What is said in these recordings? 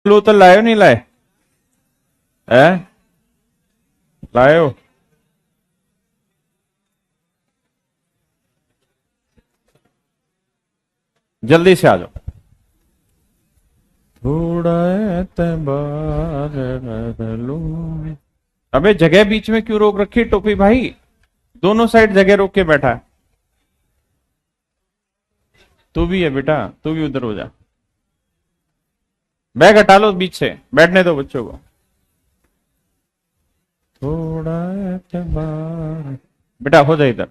बोतल लाए नहीं लाए? है? लाए हो? जल्दी से आ जाओ। थोड़ा एतबार कर लो। अबे जगह बीच में क्यों रोक रखी टोपी भाई? दोनों साइड जगह रोक के बैठा है। तू भी है बेटा, तू भी उधर हो जा। बैग हटा लो बीच से, बैठने दो बच्चों को। थोड़ा एतबार। बेटा हो जा इधर।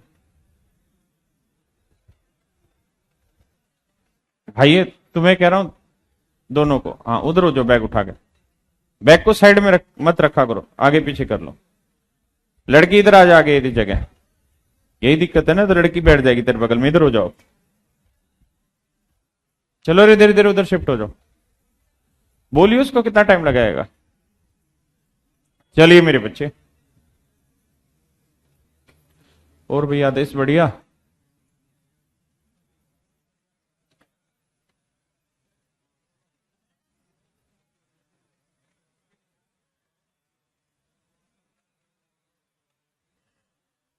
भाई ये तुम्हें कह रहा हूं, दोनों को। हाँ उधर हो जाओ, बैग उठा के। बैग को साइड में मत रखा करो, आगे पीछे कर लो। लड़की इधर आ जा, आगे यदि जगह। यही दिक्कत है ना, तो लड़की बैठ जाएगी तेरे बगल में। इधर हो जाओ। चलो रे, इधर इधर उधर शिफ्ट हो जाओ। बोलिए उसको कितना टाइम लगाएगा। चलिए मेरे बच्चे। और भैया आदेश बढ़िया।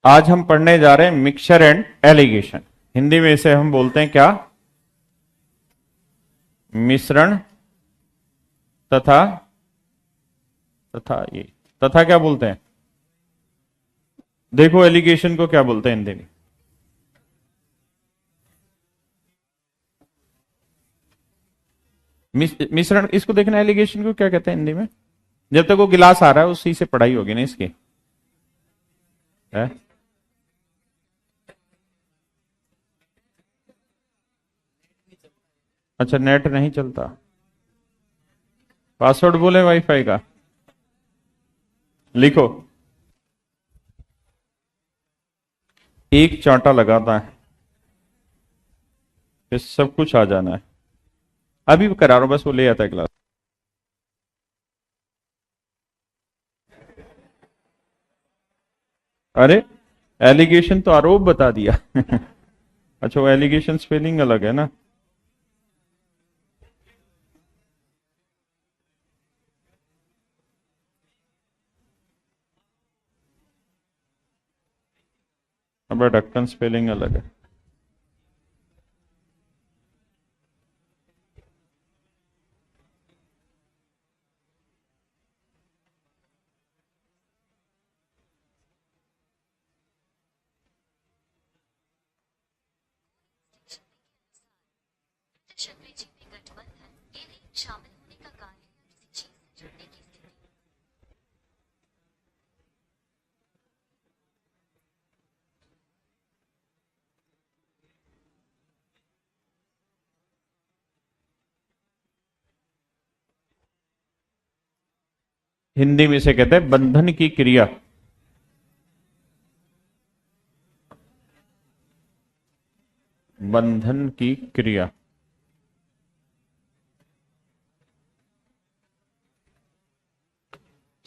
आज हम पढ़ने जा रहे हैं मिक्सचर एंड एलिगेशन। हिंदी में इसे हम बोलते हैं क्या? मिश्रण तथा तथा ये तथा क्या बोलते हैं? देखो एलिगेशन को क्या बोलते हैं हिंदी में? मिश्रण। इसको देखना, एलिगेशन को क्या कहते हैं हिंदी में? जब तक वो गिलास आ रहा है उसी से पढ़ाई होगी ना इसकी। है? अच्छा नेट नहीं चलता। पासवर्ड बोले वाईफाई का। लिखो। एक चांटा लगाता है, फिर सब कुछ आ जाना है। अभी करा रहा हूं, बस वो ले आता है क्लास। अरे एलिगेशन तो आरोप बता दिया। अच्छा वो एलिगेशन स्पेलिंग अलग है ना। अब ढक्कन स्पेलिंग अलग है। हिंदी में इसे कहते हैं बंधन की क्रिया। बंधन की क्रिया।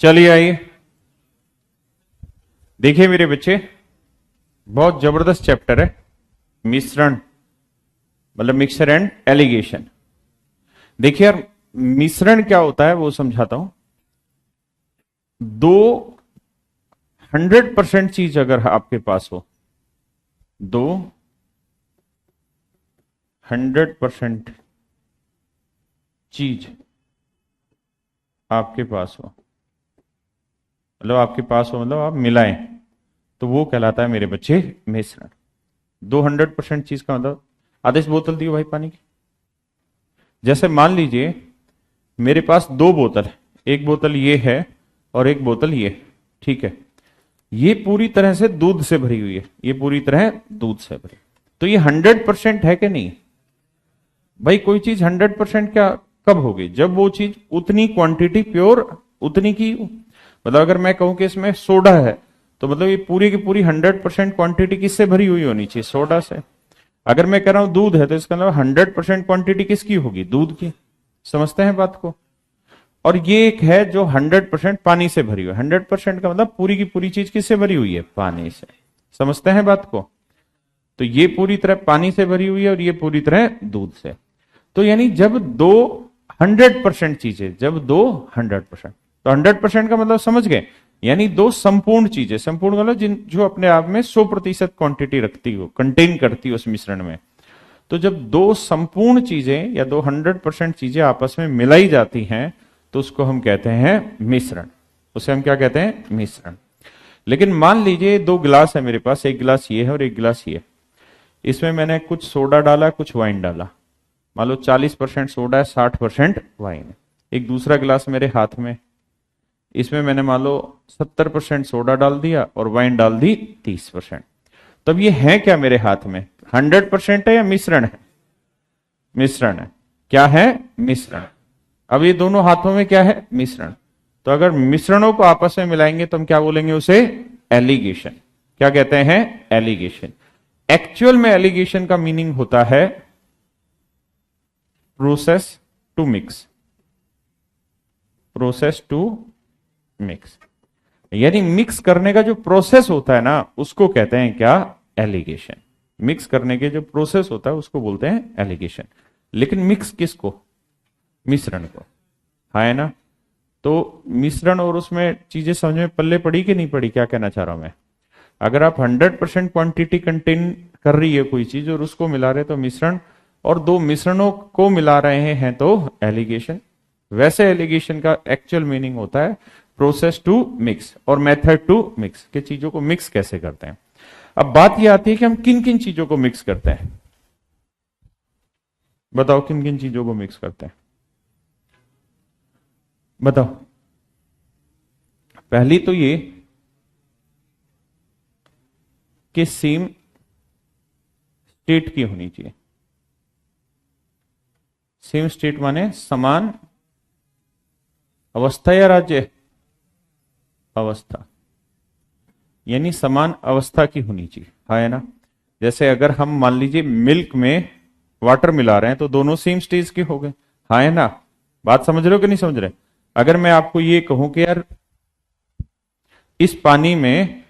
चलिए आइए देखिए मेरे बच्चे, बहुत जबरदस्त चैप्टर है मिश्रण, मतलब मिक्सचर एंड एलिगेशन। देखिए यार, मिश्रण क्या होता है वो समझाता हूं। दो 100% चीज अगर आपके पास हो, दो 100% चीज आपके पास हो, मतलब आपके पास हो मतलब आप मिलाएं, तो वो कहलाता है मेरे बच्चे मिश्रण। 200% चीज का मतलब। आदेश बोतल दियो भाई पानी की। जैसे मान लीजिए मेरे पास दो बोतल है, एक बोतल ये है और एक बोतल ये, ठीक है। ये पूरी तरह से दूध से भरी हुई है, ये पूरी तरह दूध से भरी। तो ये 100% है कि नहीं? भाई कोई चीज 100% क्या कब होगी? जब वो चीज उतनी क्वांटिटी प्योर उतनी की, मतलब अगर मैं कहूं कि इसमें सोडा है, तो मतलब ये पूरी की पूरी 100% क्वांटिटी किससे भरी हुई होनी चाहिए? सोडा से। अगर मैं कह रहा हूं दूध है, तो इसका मतलब 100% क्वांटिटी किसकी होगी? दूध की। समझते हैं बात को? और ये एक है जो 100% पानी से भरी हुई है। 100% का मतलब पूरी की पूरी चीज किससे भरी हुई है? पानी से। समझते हैं बात को? तो ये पूरी तरह पानी से भरी हुई है और ये पूरी तरह दूध से। तो यानी जब दो 100% चीजें, जब दो 100%, तो 100% का मतलब समझ गए, यानी दो संपूर्ण चीजें, संपूर्ण मतलब जिन जो अपने आप में 100% क्वांटिटी रखती हो, कंटेन करती हो उस मिश्रण में। तो जब दो संपूर्ण चीजें या दो 100% चीजें आपस में मिलाई जाती हैं तो उसको हम कहते हैं मिश्रण। उसे हम क्या कहते हैं? मिश्रण। लेकिन मान लीजिए दो गिलास है मेरे पास, एक गिलास ये है और एक गिलास ये है। इसमें मैंने कुछ सोडा डाला, कुछ वाइन डाला। मान लो 40% सोडा है, 60% वाइन है। एक दूसरा गिलास मेरे हाथ में, इसमें मैंने मान लो 70% सोडा डाल दिया और वाइन डाल दी 30%। तब ये है क्या मेरे हाथ में? 100% है या मिश्रण है? मिश्रण है। क्या है? मिश्रण। अब ये दोनों हाथों में क्या है? मिश्रण। तो अगर मिश्रणों को आपस में मिलाएंगे तो हम क्या बोलेंगे उसे? एलिगेशन। क्या कहते हैं? एलिगेशन। एक्चुअल में एलिगेशन का मीनिंग होता है process to mix. Process to mix, यानी मिक्स करने का जो प्रोसेस होता है ना उसको कहते हैं क्या? एलिगेशन। मिक्स करने के जो प्रोसेस होता है उसको बोलते हैं एलिगेशन। लेकिन मिक्स किसको? मिश्रण को। हाँ, है ना? तो मिश्रण और उसमें चीजें समझ में पल्ले पड़ी कि नहीं पड़ी? क्या कहना चाह रहा हूं मैं? अगर आप 100% क्वांटिटी कंटेन कर रही है कोई चीज और उसको मिला रहे तो मिश्रण, और दो मिश्रणों को मिला रहे हैं तो एलिगेशन। वैसे एलिगेशन का एक्चुअल मीनिंग होता है प्रोसेस टू मिक्स और मेथड टू मिक्स, के चीजों को मिक्स कैसे करते हैं। अब बात यह आती है कि हम किन किन चीजों को मिक्स करते हैं। बताओ किन किन चीजों को मिक्स करते हैं? बताओ। पहली तो ये कि सेम स्टेट की होनी चाहिए। सेम स्टेट माने समान अवस्था या राज्य? अवस्था, यानी समान अवस्था की होनी चाहिए। हाँ, है ना? जैसे अगर हम मान लीजिए मिल्क में वाटर मिला रहे हैं तो दोनों सेम स्टेज के हो गए। हाँ, है ना? बात समझ रहे हो कि नहीं समझ रहे? अगर मैं आपको ये कहूं कि यार इस पानी में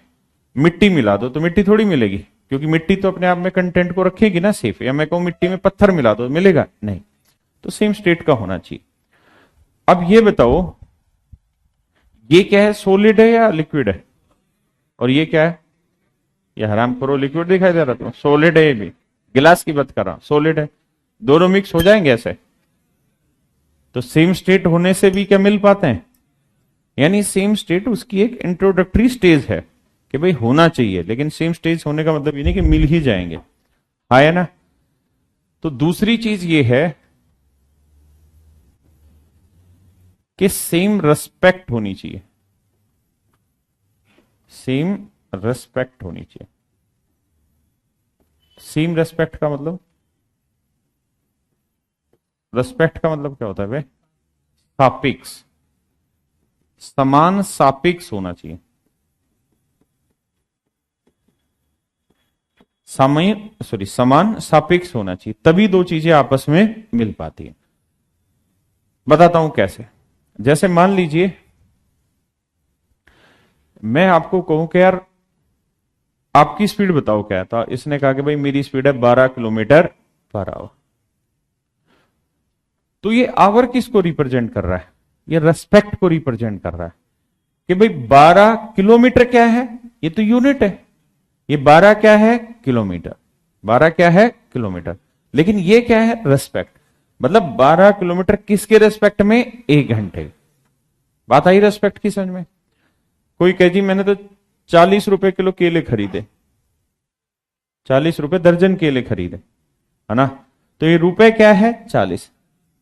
मिट्टी मिला दो, तो मिट्टी थोड़ी मिलेगी, क्योंकि मिट्टी तो अपने आप में कंटेंट को रखेगी ना सेफ। या मैं कहूं मिट्टी में पत्थर मिला दो, मिलेगा? नहीं। तो सेम स्टेट का होना चाहिए। अब ये बताओ, ये क्या है? सॉलिड है या लिक्विड है? और ये क्या है? ये हराम करो, लिक्विड दिखाई दे रहा, तो सॉलिड है। ये भी गिलास की बात कर रहा हूं, सॉलिड है। दोनों मिक्स हो जाएंगे ऐसे? तो सेम स्टेट होने से भी क्या मिल पाते हैं? यानी सेम स्टेट उसकी एक इंट्रोडक्टरी स्टेज है कि भाई होना चाहिए, लेकिन सेम स्टेज होने का मतलब ये नहीं कि मिल ही जाएंगे। हाँ, है ना? तो दूसरी चीज ये है कि सेम रेस्पेक्ट होनी चाहिए। सेम रेस्पेक्ट होनी चाहिए। सेम रेस्पेक्ट का मतलब, रेस्पेक्ट का मतलब क्या होता है भाई? सापेक्ष। समान सापेक्ष होना चाहिए। समान सापेक्ष होना चाहिए, तभी दो चीजें आपस में मिल पाती है। बताता हूं कैसे। जैसे मान लीजिए मैं आपको कहूं कि यार आपकी स्पीड बताओ क्या है, तो इसने कहा कि भाई मेरी स्पीड है 12 किलोमीटर पर आवर। तो ये आवर किसको रिप्रेजेंट कर रहा है? ये रेस्पेक्ट को रिप्रेजेंट कर रहा है कि भाई 12 किलोमीटर क्या है? ये तो यूनिट है। ये 12 क्या है? किलोमीटर। 12 क्या है? किलोमीटर। लेकिन ये क्या है? रेस्पेक्ट। मतलब 12 किलोमीटर किसके रेस्पेक्ट में? 1 घंटे। बात आई रेस्पेक्ट की समझ में? कोई कहे जी मैंने तो 40 रुपए किलो केले खरीदे, 40 रुपए दर्जन केले खरीदे, है ना? तो ये रुपए क्या है? 40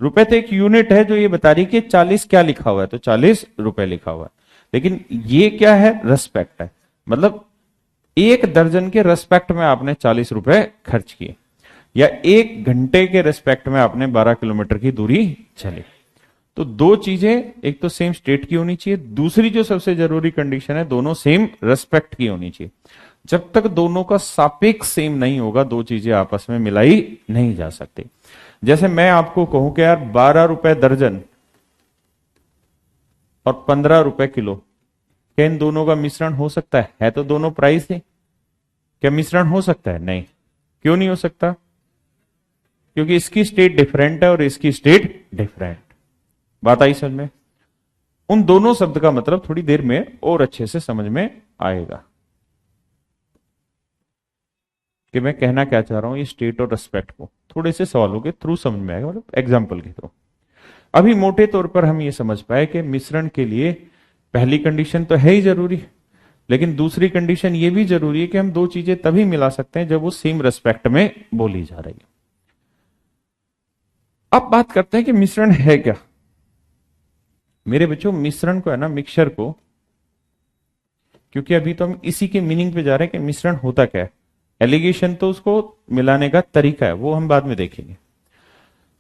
रुपए। तो एक यूनिट है जो ये बता रही कि 40 क्या लिखा हुआ है, तो 40 रुपए लिखा हुआ है। लेकिन ये क्या है? रेस्पेक्ट है। मतलब 1 दर्जन के रेस्पेक्ट में आपने 40 रुपए खर्च किए, या 1 घंटे के रेस्पेक्ट में आपने 12 किलोमीटर की दूरी चली। तो दो चीजें, एक तो सेम स्टेट की होनी चाहिए, दूसरी जो सबसे जरूरी कंडीशन है दोनों सेम रेस्पेक्ट की होनी चाहिए। जब तक दोनों का सापेक्ष सेम नहीं होगा दो चीजें आपस में मिलाई नहीं जा सकती। जैसे मैं आपको कहूं कि यार 12 रुपए दर्जन और 15 रुपए किलो, क्या इन दोनों का मिश्रण हो सकता है? है तो दोनों प्राइस है, क्या मिश्रण हो सकता है? नहीं। क्यों नहीं हो सकता? क्योंकि इसकी स्टेट डिफरेंट है और इसकी स्टेट डिफरेंट। बात आई समझ में? उन दोनों शब्द का मतलब थोड़ी देर में और अच्छे से समझ में आएगा कि मैं कहना क्या चाह रहा हूं। ये स्टेट और रेस्पेक्ट को थोड़े से सवालों के थ्रू समझ में आएगा, मतलब एग्जाम्पल के थ्रू। अभी मोटे तौर पर हम ये समझ पाए कि मिश्रण के लिए पहली कंडीशन तो है ही जरूरी, लेकिन दूसरी कंडीशन ये भी जरूरी है कि हम दो चीजें तभी मिला सकते हैं जब वो सेम रेस्पेक्ट में बोली जा रही है। अब बात करते हैं कि मिश्रण है क्या। मेरे बच्चों, मिश्रण को है ना, मिक्सचर को, क्योंकि अभी तो हम इसी के मीनिंग पे जा रहे हैं कि मिश्रण होता क्या है। एलिगेशन तो उसको मिलाने का तरीका है, वो हम बाद में देखेंगे।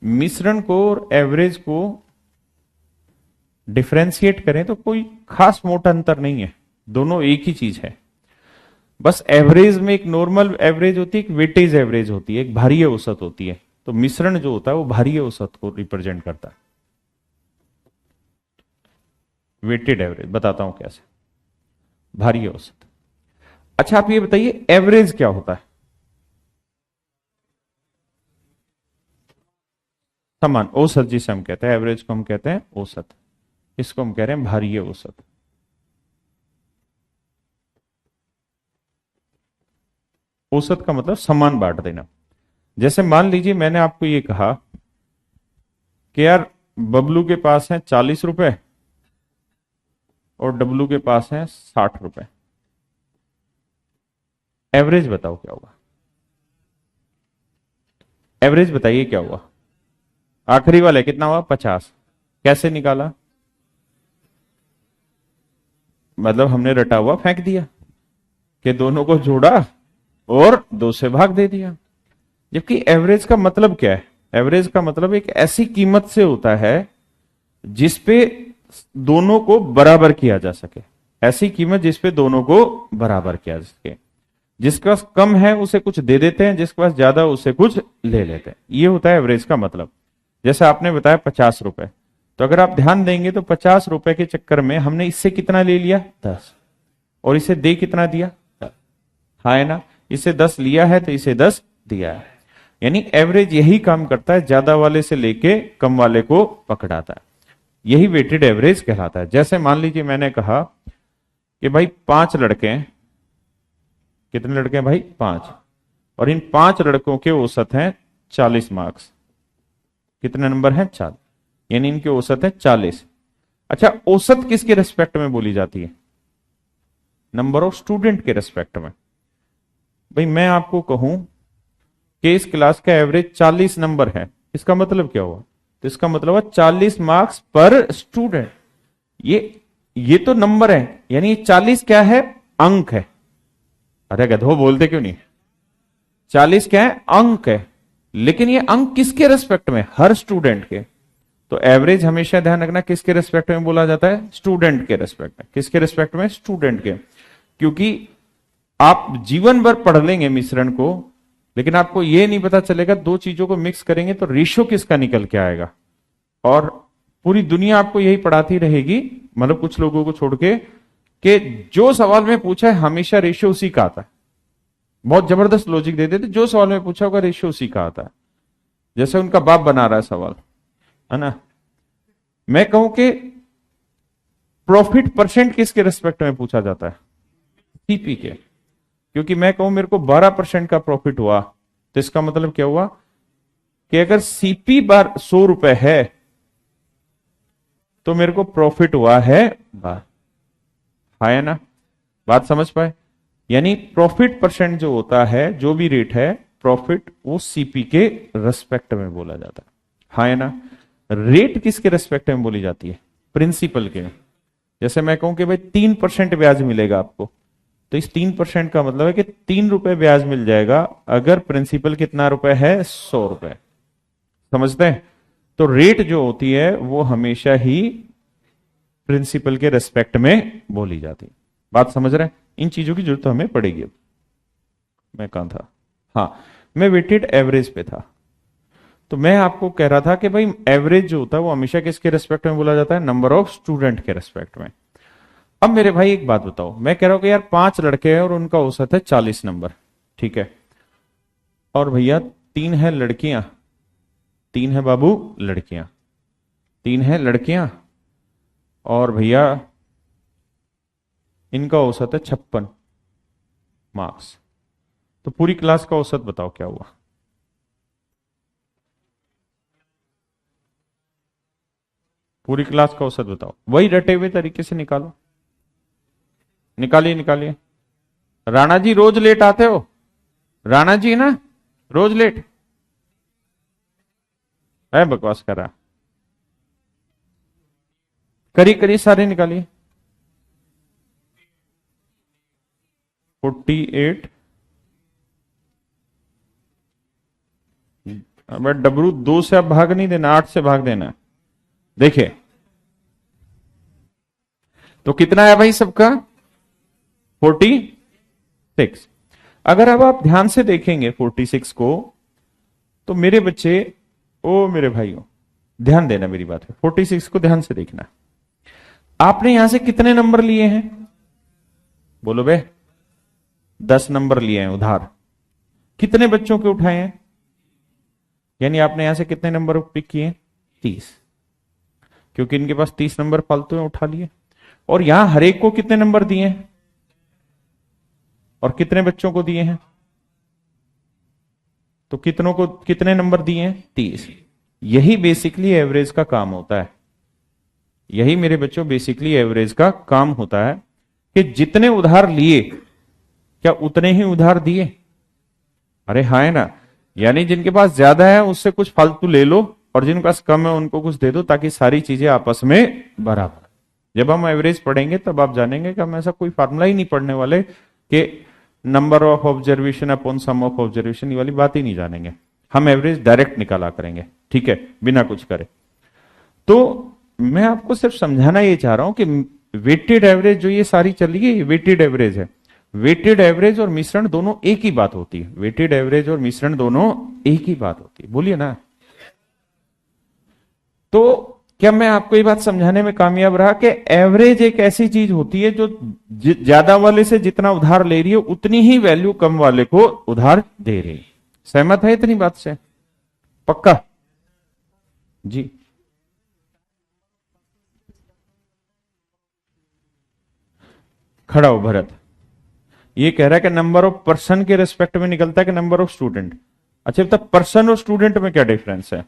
मिश्रण को और एवरेज को डिफरेंशिएट करें तो कोई खास मोटा अंतर नहीं है, दोनों एक ही चीज है। बस एवरेज में एक नॉर्मल एवरेज होती है, एक वेटेज एवरेज होती है, एक भारीय औसत होती है। तो मिश्रण जो होता है वो भारीय औसत को रिप्रेजेंट करता है। वेटेड एवरेज बताता हूं कैसे, भारीय औसत। अच्छा आप ये बताइए एवरेज क्या होता है? समान औसत जिसे हम कहते हैं, एवरेज को हम कहते हैं औसत, इसको हम कह रहे हैं भारीय औसत। औसत का मतलब समान बांट देना। जैसे मान लीजिए मैंने आपको ये कहा कि यार बबलू के पास है 40 रुपए और डब्लू के पास है 60 रुपए। एवरेज बताओ क्या होगा? एवरेज बताइए क्या हुआ? आखिरी वाले कितना हुआ? 50। कैसे निकाला? मतलब हमने रटा हुआ फेंक दिया कि दोनों को जोड़ा और 2 से भाग दे दिया। जबकि एवरेज का मतलब क्या है? एवरेज का मतलब एक ऐसी कीमत से होता है जिसपे दोनों को बराबर किया जा सके। ऐसी कीमत जिसपे दोनों को बराबर किया जा सके। जिसके पास कम है उसे कुछ दे देते हैं, जिसके पास ज्यादा उसे कुछ ले लेते हैं। ये होता है एवरेज का मतलब। जैसे आपने बताया 50 रुपए, तो अगर आप ध्यान देंगे तो 50 रुपए के चक्कर में हमने इससे कितना ले लिया? 10। और इसे दे कितना दिया? 10। हाँ है ना, इसे 10 लिया है तो इसे 10 दिया है। यानी एवरेज यही काम करता है, ज्यादा वाले से लेके कम वाले को पकड़ाता है। यही वेटेड एवरेज कहलाता है। जैसे मान लीजिए मैंने कहा कि भाई 5 लड़के हैं। कितने लड़के हैं भाई? 5। और इन 5 लड़कों के औसत हैं 40 मार्क्स। कितने नंबर हैं? 40। यानी इनके औसत है 40। अच्छा, औसत किसके रेस्पेक्ट में बोली जाती है? नंबर ऑफ स्टूडेंट के रेस्पेक्ट में। भाई मैं आपको कहूं कि इस क्लास का एवरेज 40 नंबर है, इसका मतलब क्या हुआ? तो इसका मतलब है 40 मार्क्स पर स्टूडेंट। ये तो नंबर है, यानी 40 क्या है? अंक है। अरे गधो बोलते क्यों नहीं? 40 क्या है? अंक है। लेकिन ये अंक किसके रेस्पेक्ट में? हर स्टूडेंट के। तो एवरेज हमेशा ध्यान रखना किसके रेस्पेक्ट में बोला जाता है? स्टूडेंट के रेस्पेक्ट में। किसके रेस्पेक्ट में? स्टूडेंट के। क्योंकि आप जीवन भर पढ़ लेंगे मिश्रण को, लेकिन आपको यह नहीं पता चलेगा दो चीजों को मिक्स करेंगे तो रेशियो किसका निकल के आएगा। और पूरी दुनिया आपको यही पढ़ाती रहेगी, मतलब कुछ लोगों को छोड़ के, कि जो सवाल में पूछा है हमेशा रेशियो उसी का आता है। बहुत जबरदस्त लॉजिक दे देते, जो सवाल में पूछा होगा रेशियो उसी का आता है। जैसे उनका बाप बना रहा है सवाल, है ना। मैं कहूं कि प्रॉफिट परसेंट किसके रेस्पेक्ट में पूछा जाता है? सीपी के। क्योंकि मैं कहूं मेरे को 12% का प्रॉफिट हुआ, तो इसका मतलब क्या हुआ कि अगर सीपी बार 100 रुपए है तो मेरे को प्रॉफिट हुआ है 12। है ना, बात समझ पाए? यानी प्रॉफिट परसेंट जो होता है, जो भी रेट है प्रॉफिट, वो सीपी के रेस्पेक्ट में बोला जाता है। है ना। रेट किसके रेस्पेक्ट में बोली जाती है? प्रिंसिपल के। जैसे मैं कहूं कि भाई 3% ब्याज मिलेगा आपको, तो इस 3% का मतलब है कि 3 रुपए ब्याज मिल जाएगा अगर प्रिंसिपल कितना रुपए है? 100 रुपए। समझते हैं? तो रेट जो होती है वो हमेशा ही प्रिंसिपल के रेस्पेक्ट में बोली जाती है। बात समझ रहे हैं? इन चीजों की जरूरत हमें पड़ेगी। मैं कहां था? हाँ, मैं वेटेड एवरेज पे था। तो मैं आपको कह रहा था कि भाई एवरेज जो होता है वो हमेशा किसके रेस्पेक्ट में बोला जाता है? नंबर ऑफ स्टूडेंट के रेस्पेक्ट में। अब मेरे भाई एक बात बताओ, मैं कह रहा हूं कि यार 5 लड़के हैं और उनका औसत है 40 नंबर, ठीक है। और भैया 3 है लड़कियां, 3 है बाबू लड़कियां। 3 है लड़कियां, और भैया इनका औसत है 56 मार्क्स। तो पूरी क्लास का औसत बताओ क्या हुआ। पूरी क्लास का औसत बताओ, वही रटे हुए तरीके से निकालो। निकालिए निकालिए। राणा जी रोज लेट आते हो? राणा जी ना रोज लेट है, बकवास कर रहा। करी करी सारे निकालिए। 48। अब डबरू 2 से अब भाग नहीं देना, 8 से भाग देना। देखिए तो कितना है भाई सबका? 46। अगर अब आप ध्यान से देखेंगे 46 को, तो मेरे बच्चे, ओ मेरे भाइयों ध्यान देना मेरी बात है, 46 को ध्यान से देखना। आपने यहां से कितने नंबर लिए हैं? बोलो बे। 10 नंबर लिए हैं उधार। कितने बच्चों के उठाए हैं? यानी आपने यहां से कितने नंबर पिक किए? 30, क्योंकि इनके पास 30 नंबर फालतू में उठा लिए। और यहां हर एक को कितने नंबर दिए हैं और कितने बच्चों को दिए हैं? तो कितनों को कितने नंबर दिए हैं? 30। यही बेसिकली एवरेज का काम होता है। यही मेरे बच्चों बेसिकली एवरेज का काम होता है कि जितने उधार लिए क्या उतने ही उधार दिए? अरे हाँ है ना। यानी जिनके पास ज्यादा है उससे कुछ फालतू ले लो, और जिनके पास कम है उनको कुछ दे दो, ताकि सारी चीजें आपस में बराबर। जब हम एवरेज पढ़ेंगे तब आप जानेंगे कि हम ऐसा कोई फार्मूला ही नहीं पढ़ने वाले कि number of observation upon sum of observation, ये वाली बात ही नहीं जानेंगे। हम एवरेज डायरेक्ट निकाला करेंगे, ठीक है, बिना कुछ करे। तो मैं आपको सिर्फ समझाना ये चाह रहा हूं कि वेटेड एवरेज जो ये सारी चल रही है, ये वेटेड एवरेज है। वेटेड एवरेज और मिश्रण दोनों एक ही बात होती है। वेटेड एवरेज और मिश्रण दोनों एक ही बात होती है, बोलिए ना। तो क्या मैं आपको ये बात समझाने में कामयाब रहा कि एवरेज एक ऐसी चीज होती है जो ज्यादा वाले से जितना उधार ले रही है उतनी ही वैल्यू कम वाले को उधार दे रही है। सहमत है इतनी बात से? पक्का जी। खड़ा हो भरत, ये कह रहा है कि नंबर ऑफ पर्सन के रिस्पेक्ट में निकलता है कि नंबर ऑफ स्टूडेंट। अच्छा तब पर्सन और स्टूडेंट में क्या डिफरेंस है?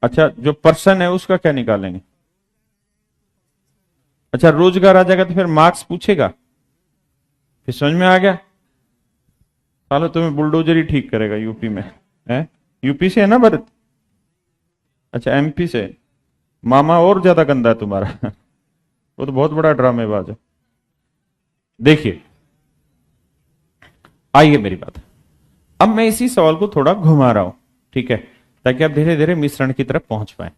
अच्छा जो पर्सन है उसका क्या निकालेंगे? अच्छा रोजगार आ जाएगा तो फिर मार्क्स पूछेगा, फिर समझ में आ गया। सालो तुम्हें बुलडोजर ही ठीक करेगा यूपी में है। यूपी से है ना भरत? अच्छा एमपी से। मामा और ज्यादा गंदा है तुम्हारा वो तो बहुत बड़ा ड्रामेबाज है। देखिए आइए मेरी बात, अब मैं इसी सवाल को थोड़ा घुमा रहा हूं, ठीक है, ताकि आप धीरे धीरे मिश्रण की तरफ पहुंच पाए।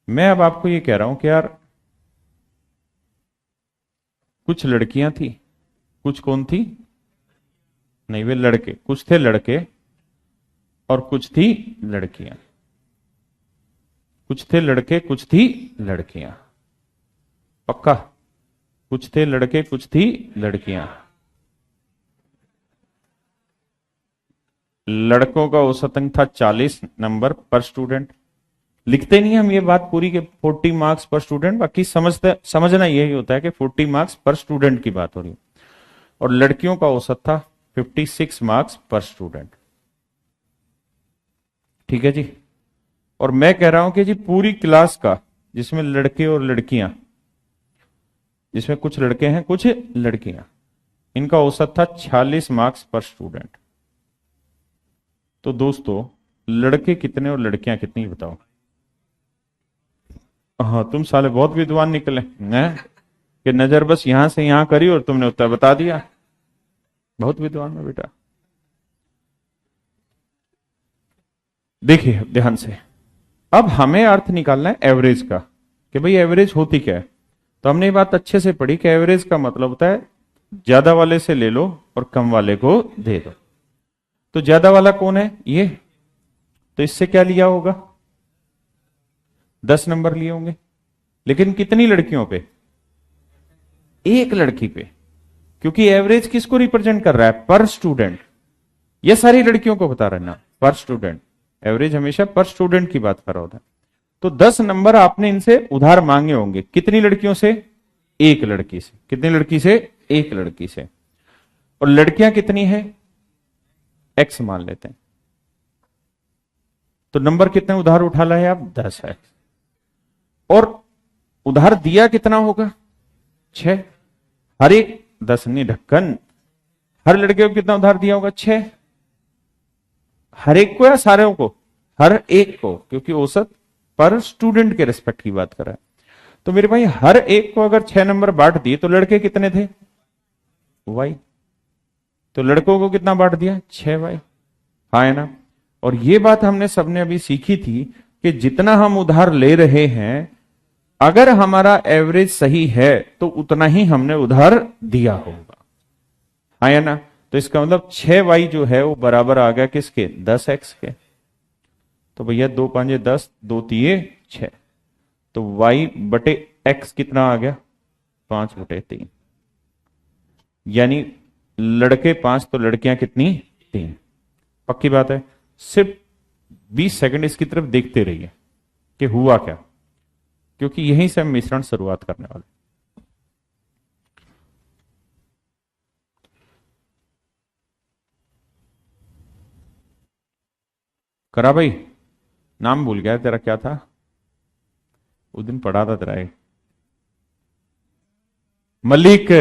मैं अब आपको ये कह रहा हूं कि यार कुछ लड़कियां थी, कुछ कौन थी? नहीं वे लड़के, कुछ थे लड़के और कुछ थी लड़कियां। कुछ थे लड़के कुछ थी लड़कियां। पक्का? कुछ थे लड़के कुछ थी लड़कियां। लड़कों का औसत अंक था 40 नंबर पर स्टूडेंट। लिखते नहीं हम ये बात पूरी के 40 मार्क्स पर स्टूडेंट, बाकी समझना यही होता है कि 40 मार्क्स पर स्टूडेंट की बात हो रही है। और लड़कियों का औसत था 56 मार्क्स पर स्टूडेंट, ठीक है जी। और मैं कह रहा हूं कि जी पूरी क्लास का, जिसमें लड़के और लड़कियां, जिसमें कुछ लड़के हैं कुछ लड़कियां, इनका औसत था 46 मार्क्स पर स्टूडेंट। तो दोस्तों लड़के कितने और लड़कियां कितनी बताओ? हाँ तुम साले बहुत विद्वान निकले हैं कि नजर बस यहां से यहां करी और तुमने उत्तर बता दिया। बहुत विद्वान है बेटा। देखिए ध्यान से, अब हमें अर्थ निकालना है एवरेज का कि भाई एवरेज होती क्या है। तो हमने ये बात अच्छे से पढ़ी कि एवरेज का मतलब होता है ज्यादा वाले से ले लो और कम वाले को दे दो। तो ज्यादा वाला कौन है? ये। तो इससे क्या लिया होगा? 10 नंबर लिए होंगे। लेकिन कितनी लड़कियों पे? एक लड़की पे, क्योंकि एवरेज किसको रिप्रेजेंट कर रहा है? पर स्टूडेंट। ये सारी लड़कियों को बता रहा है ना। पर स्टूडेंट, एवरेज हमेशा पर स्टूडेंट की बात कर रहा होता है। तो 10 नंबर आपने इनसे उधार मांगे होंगे, कितनी लड़कियों से? एक लड़की से। कितनी लड़की से? एक लड़की से। और लड़कियां कितनी है? एक्स मान लेते हैं। तो नंबर कितने उधार उठा लाए आप? 10 है। और उधार दिया कितना होगा? 6। हर एक 10 नहीं ढक्कन, हर लड़के को कितना उधार दिया होगा? 6। हर एक को या सारे को? हर एक को, क्योंकि औसत पर स्टूडेंट के रेस्पेक्ट की बात कर रहा है। तो मेरे भाई हर एक को अगर 6 नंबर बांट दिए तो लड़के कितने थे? वाई। तो लड़कों को कितना बांट दिया? 6 वाई। हाँ है ना। और ये बात हमने सबने अभी सीखी थी कि जितना हम उधार ले रहे हैं, अगर हमारा एवरेज सही है तो उतना ही हमने उधार दिया होगा। हाँ है ना। तो इसका मतलब 6y जो है वो बराबर आ गया किसके? 10x के। तो भैया 2 5 10, 2 3 6। तो y बटे x कितना आ गया? 5 बटे 3। यानी लड़के 5 तो लड़कियां कितनी? 3। पक्की बात है। सिर्फ 20 सेकंड इसकी तरफ देखते रहिए कि हुआ क्या, क्योंकि यहीं से हम मिश्रण शुरुआत करने वाले। करा भाई? नाम भूल गया तेरा, क्या था उस दिन पढ़ा था तेरा? मलिक।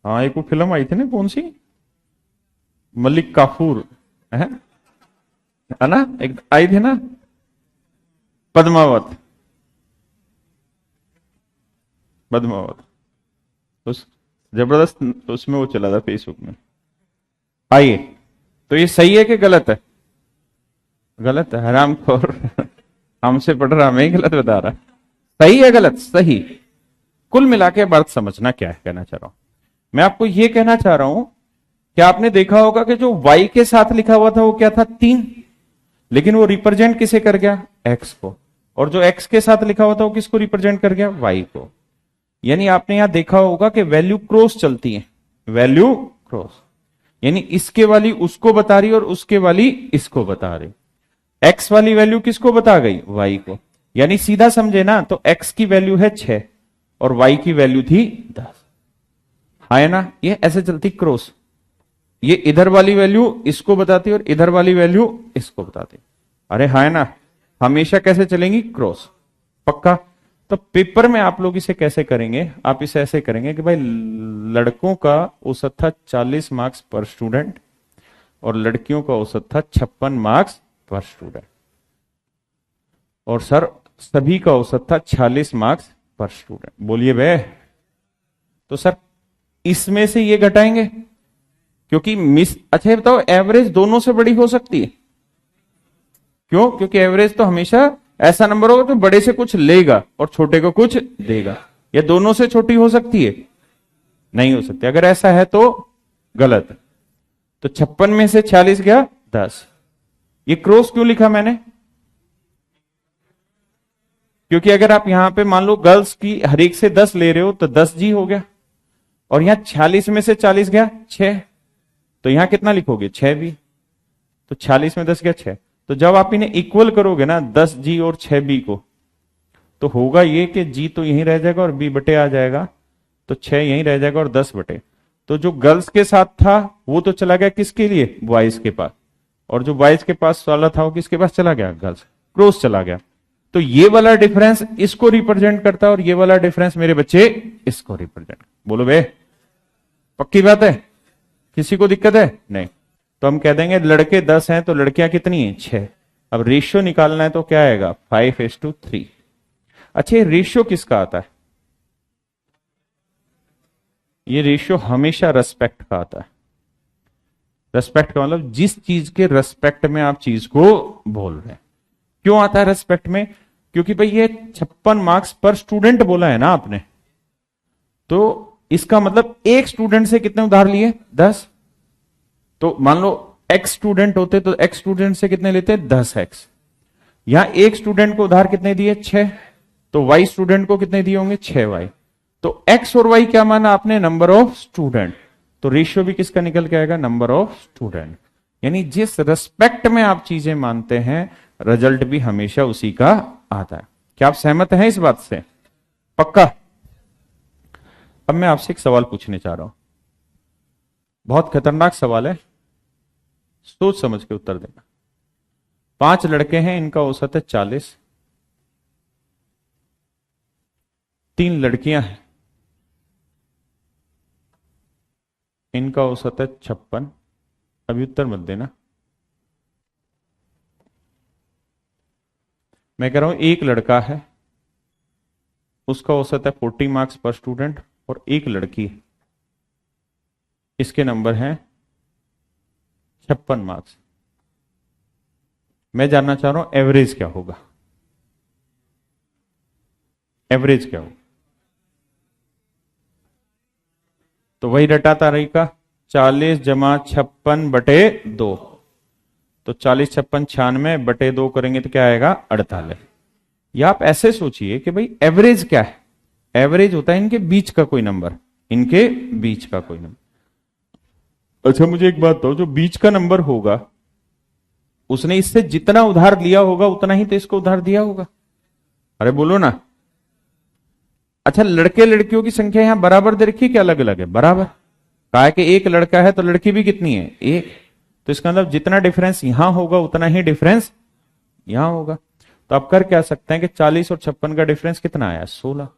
हाँ, एक वो फिल्म आई थी ना, कौन सी? मलिक काफूर है ना, एक आई थी ना, पद्मावत। पद्मावत। उस जबरदस्त उसमें वो चला था फेसबुक में। आइए, तो ये सही है कि गलत है? गलत है, हरामखोर। हमसे पढ़ रहा, मैं ही गलत बता रहा। सही है गलत? सही। कुल मिला के बात समझना क्या है कहना चाह रहा हूं मैं आपको। ये कहना चाह रहा हूं कि आपने देखा होगा कि जो y के साथ लिखा हुआ था वो क्या था? 3। लेकिन वो रिप्रेजेंट किसे कर गया? x को। और जो x के साथ लिखा हुआ था वो किसको रिप्रेजेंट कर गया? y को। यानी आपने यहां देखा होगा कि वैल्यू क्रॉस चलती है। वैल्यू क्रॉस, यानी इसके वाली उसको बता रही और उसके वाली इसको बता रही। x वाली वैल्यू किसको बता गई? y को। यानी सीधा समझे ना, तो x की वैल्यू है 6 और y की वैल्यू थी 10। है ना। ये ऐसे चलती क्रॉस। ये इधर वाली वैल्यू इसको बताती और इधर वाली वैल्यू इसको बताती। अरे है ना। हमेशा कैसे चलेंगी? क्रॉस। पक्का। तो पेपर में आप लोग इसे कैसे करेंगे? आप इसे ऐसे करेंगे कि भाई लड़कों का औसत था 40 मार्क्स पर स्टूडेंट और लड़कियों का औसत था 56 मार्क्स पर स्टूडेंट। और सर सभी का औसत था 46 मार्क्स पर स्टूडेंट। बोलिए बे। तो सर इसमें से ये घटाएंगे, क्योंकि अच्छा बताओ, एवरेज दोनों से बड़ी हो सकती है? क्यों? क्योंकि एवरेज तो हमेशा ऐसा नंबर होगा तो बड़े से कुछ लेगा और छोटे को कुछ देगा। या दोनों से छोटी हो सकती है? नहीं हो सकती। अगर ऐसा है तो गलत। तो 56 में से 46 गया 10। ये क्रॉस क्यों लिखा मैंने? क्योंकि अगर आप यहां पे मान लो गर्ल्स की हर एक से 10 ले रहे हो तो 10 जी हो गया, और यहां 46 में से 40 गया 6, तो यहां कितना लिखोगे? 6 भी। तो 46 में 10 गया 6। तो जब आप इन्हें इक्वल करोगे ना 10 जी और 6 बी को, तो होगा ये कि जी तो यहीं रह जाएगा और बी बटे आ जाएगा, तो 6 यहीं रह जाएगा और 10 बटे। तो जो गर्ल्स के साथ था वो तो चला गया किसके लिए? बॉयज के पास। और जो बॉयज के पास वाला था वो किसके पास चला गया? गर्ल्स। क्रॉस चला गया। तो ये वाला डिफरेंस इसको रिप्रेजेंट करता है और ये वाला डिफरेंस मेरे बच्चे इसको रिप्रेजेंट। बोलो बे, पक्की बात है? किसी को दिक्कत है? नहीं। तो हम कह देंगे लड़के 10 हैं तो लड़कियां कितनी हैं? 6। अब रेशियो निकालना है तो क्या आएगा? 5:3। अच्छा, ये रेशियो किसका आता है? ये रेशियो हमेशा रेस्पेक्ट का आता है। रेस्पेक्ट का मतलब जिस चीज के रेस्पेक्ट में आप चीज को बोल रहे हैं। क्यों आता है रेस्पेक्ट में? क्योंकि भाई ये 56 मार्क्स पर स्टूडेंट बोला है ना आपने, तो इसका मतलब एक स्टूडेंट से कितने उधार लिए? 10। तो मान लो x स्टूडेंट होते तो x स्टूडेंट से कितने लेते? 10x। यहां एक स्टूडेंट को उधार कितने दिए? 6। तो y स्टूडेंट को कितने दिए होंगे? 6y। तो x और y क्या माना आपने? Number of student. तो रेशियो भी किसका निकल के आएगा? Number of student. यानी जिस रेस्पेक्ट में आप चीजें मानते हैं रिजल्ट भी हमेशा उसी का आता है। क्या आप सहमत हैं इस बात से? पक्का? अब मैं आपसे एक सवाल पूछने चाह रहा हूं, बहुत खतरनाक सवाल है, सोच समझ के उत्तर देना। 5 लड़के हैं, इनका औसत है 40, 3 लड़कियां हैं, इनका औसत है 56। अभी उत्तर मत देना, मैं कह रहा हूं एक लड़का है, उसका औसत है 40 मार्क्स पर स्टूडेंट, और एक लड़की है, इसके नंबर हैं 56 मार्क्स। मैं जानना चाह रहा हूं एवरेज क्या होगा, एवरेज क्या होगा? तो वही रटाता रहेगा, 40 जमा 56 बटे 2, तो 40 56 96 बटे 2 करेंगे तो क्या आएगा? 48। या आप ऐसे सोचिए कि भाई एवरेज क्या है? एवरेज होता है इनके बीच का कोई नंबर, इनके बीच का कोई नंबर। अच्छा मुझे एक बात बताओ, जो बीच का नंबर होगा उसने इससे जितना उधार लिया होगा उतना ही तो इसको उधार दिया होगा। अरे बोलो ना। अच्छा लड़के लड़कियों की संख्या यहां बराबर दे रखी है कि अलग अलग है? बराबर। कहा है कि एक लड़का है तो लड़की भी कितनी है? एक। तो इसका मतलब जितना डिफरेंस यहां होगा उतना ही डिफरेंस यहां होगा। तो आप कर क्या सकते हैं कि 40 और 56 का डिफरेंस कितना आया? 16।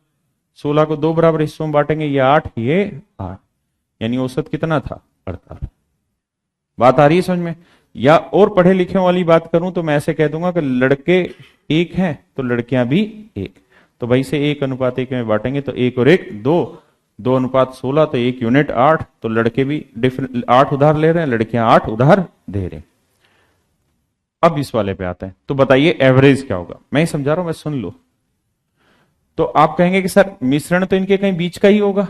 16 को 2 बराबर हिस्सों में बांटेंगे, ये 8, ये 8, यानी औसत कितना था? 48। बात आ रही है समझ में? या और पढ़े लिखे वाली बात करूं तो मैं ऐसे कह दूंगा कि लड़के 1 हैं तो लड़कियां भी 1, तो भाई से 1:1 में बांटेंगे तो 1 और 1 2, 2:16, तो 1 यूनिट 8, तो लड़के भी 8 उधार ले रहे हैं, लड़कियां 8 उधार दे रहे हैं। अब इस वाले पे आते हैं, तो बताइए एवरेज क्या होगा? मैं ही समझा रहा हूं, मैं सुन लो। तो आप कहेंगे कि सर मिश्रण तो इनके कहीं बीच का ही होगा।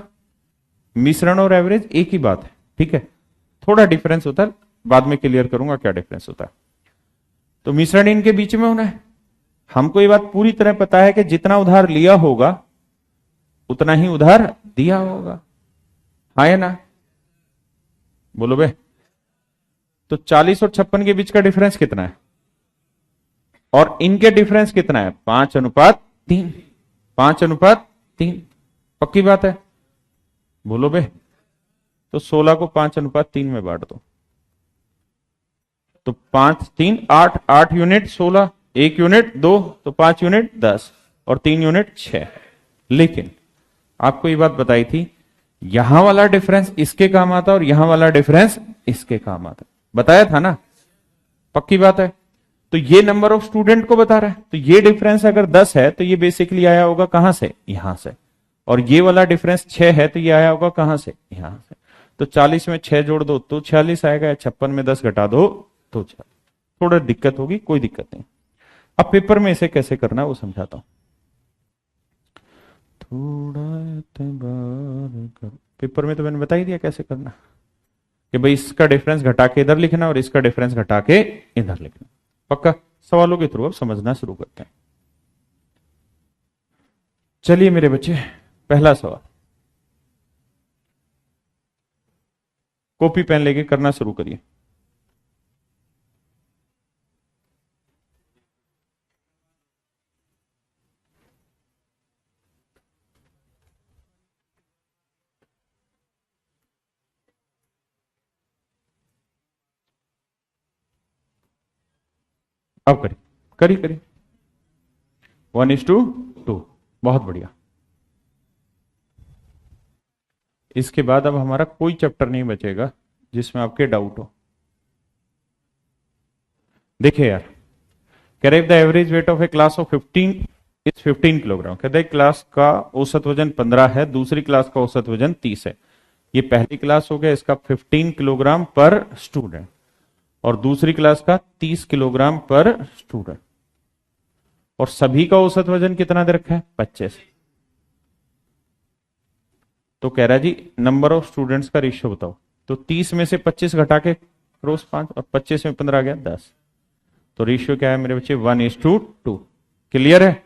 मिश्रण और एवरेज एक ही बात है, ठीक है, थोड़ा डिफरेंस होता है, बाद में क्लियर करूंगा क्या डिफरेंस होता है। तो मिश्रण इनके बीच में होना है। हमको ये बात पूरी तरह पता है कि जितना उधार लिया होगा उतना ही उधार दिया होगा, हाँ या ना? बोलो बे। तो 40 और 56 के बीच का डिफरेंस कितना है? और इनके डिफरेंस कितना है? 5:3। 5:3, पक्की बात है? बोलो बे। तो 16 को 5:3 में बांट दो, तो 5 3 8, 8 यूनिट 16, 1 यूनिट 2, तो 5 यूनिट 10, और 3 यूनिट 6। लेकिन आपको ये बात बताई थी, यहां वाला डिफरेंस इसके काम आता और यहां वाला डिफरेंस इसके काम आता, बताया था ना? पक्की बात है? तो ये नंबर ऑफ स्टूडेंट को बता रहा है, तो ये डिफरेंस अगर 10 है तो ये बेसिकली आया होगा कहां से? यहां से। और ये वाला डिफरेंस 6 है तो ये आया होगा कहां से? यहां से। तो 40 में 6 जोड़ दो तो 46 आएगा, या 56 में 10 घटा दो तो 46। थोड़ा दिक्कत होगी, कोई दिक्कत नहीं। अब पेपर में इसे कैसे करना है वो समझाता हूं। थोड़ा एतबार कर, पेपर में तो मैंने बता ही दिया कैसे करना, कि भाई इसका डिफरेंस घटा के इधर लिखना और इसका डिफरेंस घटा के इधर लिखना। पक्का? सवालों के थ्रू अब समझना शुरू करते हैं। चलिए मेरे बच्चे, पहला सवाल, कॉपी पेन लेके करना शुरू करिए। अब करिए, करिए करिए। 1:2, बहुत बढ़िया। इसके बाद अब हमारा कोई चैप्टर नहीं बचेगा जिसमें आपके डाउट हो। देखिए यार, कह रहे the average weight of A class of 15 is 15 kilogram. कहते हैं क्लास का औसत वजन 15 है, दूसरी क्लास का औसत वजन 30 है। ये पहली क्लास हो गया, इसका 15 किलोग्राम पर स्टूडेंट, और दूसरी क्लास का 30 किलोग्राम पर स्टूडेंट, और सभी का औसत वजन कितना दे रखा है? 25। तो कह रहा है जी नंबर ऑफ स्टूडेंट्स का रेशियो बताओ। तो 30 में से 25 घटा के क्रॉस 5, और 25 में 15 आ गया 10। तो रेशियो क्या है मेरे बच्चे? 1:2। क्लियर है?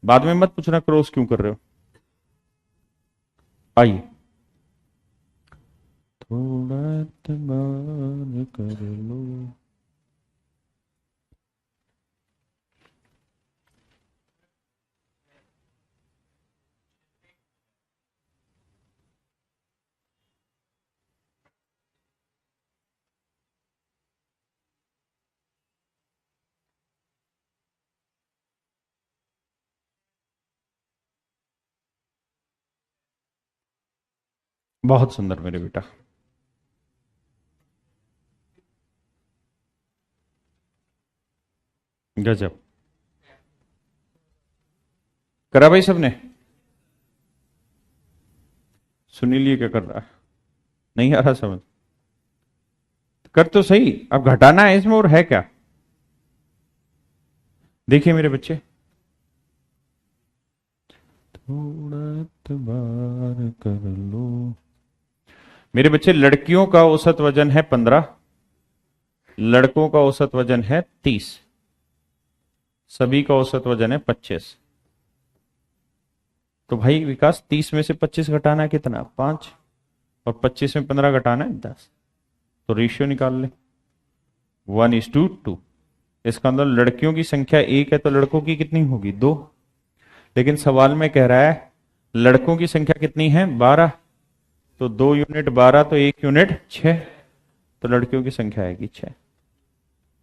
बाद में मत पूछना क्रॉस क्यों कर रहे हो। आइए, थोड़ा एतबार कर लो। बहुत सुंदर मेरे बेटा। गजब। करा भाई सबने? सुनील ये क्या कर रहा है? नहीं आ रहा समझ? कर तो सही, अब घटाना है इसमें और है क्या? देखिए मेरे बच्चे, थोड़ा एतबार कर लो। मेरे बच्चे, लड़कियों का औसत वजन है 15, लड़कों का औसत वजन है 30, सभी का औसत वजन है 25। तो भाई विकास, 30 में से 25 घटाना है कितना? 5। और 25 में 15 घटाना है 10। तो रेशियो निकाल ले, 1:2। इसका अंदर लड़कियों की संख्या 1 है तो लड़कों की कितनी होगी? 2। लेकिन सवाल में कह रहा है लड़कों की संख्या कितनी है? 12। तो 2 यूनिट 12 तो 1 यूनिट 6। तो लड़कियों की संख्या आएगी 6।